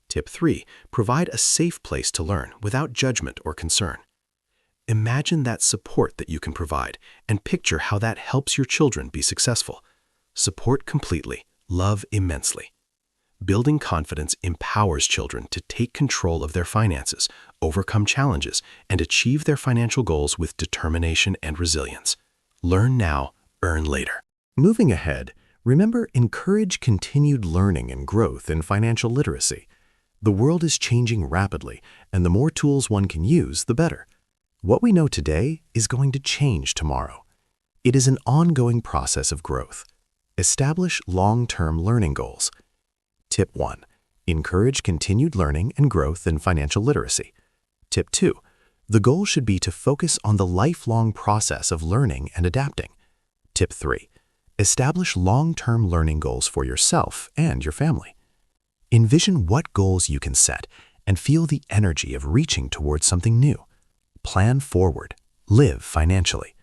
Tip 3. Provide a safe place to learn without judgment or concern. Imagine that support that you can provide and picture how that helps your children be successful. Support completely, love immensely. Building confidence empowers children to take control of their finances, overcome challenges, and achieve their financial goals with determination and resilience. Learn now, earn later. Moving ahead, remember, encourage continued learning and growth in financial literacy. The world is changing rapidly, and the more tools one can use, the better. What we know today is going to change tomorrow. It is an ongoing process of growth. Establish long-term learning goals. Tip 1. Encourage continued learning and growth in financial literacy. Tip 2. The goal should be to focus on the lifelong process of learning and adapting. Tip 3. Establish long-term learning goals for yourself and your family. Envision what goals you can set and feel the energy of reaching towards something new. Plan forward. Live financially.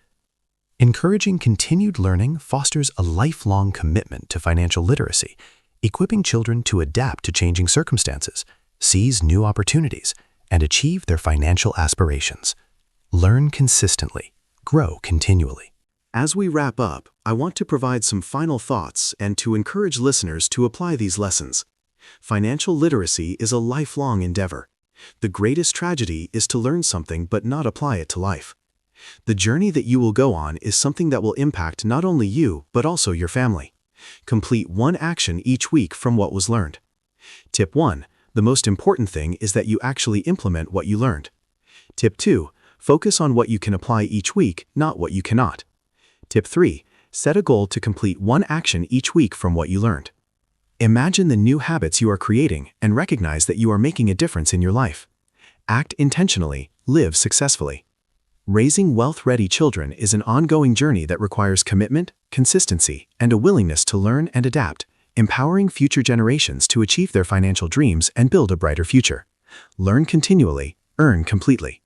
Encouraging continued learning fosters a lifelong commitment to financial literacy, equipping children to adapt to changing circumstances, seize new opportunities, and achieve their financial aspirations. Learn consistently, grow continually. As we wrap up, I want to provide some final thoughts and to encourage listeners to apply these lessons. Financial literacy is a lifelong endeavor. The greatest tragedy is to learn something but not apply it to life. The journey that you will go on is something that will impact not only you, but also your family. Complete one action each week from what was learned. Tip 1. The most important thing is that you actually implement what you learned. Tip 2. Focus on what you can apply each week, not what you cannot. Tip 3. Set a goal to complete one action each week from what you learned. Imagine the new habits you are creating and recognize that you are making a difference in your life. Act intentionally, live successfully. Raising wealth-ready children is an ongoing journey that requires commitment, consistency, and a willingness to learn and adapt, empowering future generations to achieve their financial dreams and build a brighter future. Learn continually, earn completely.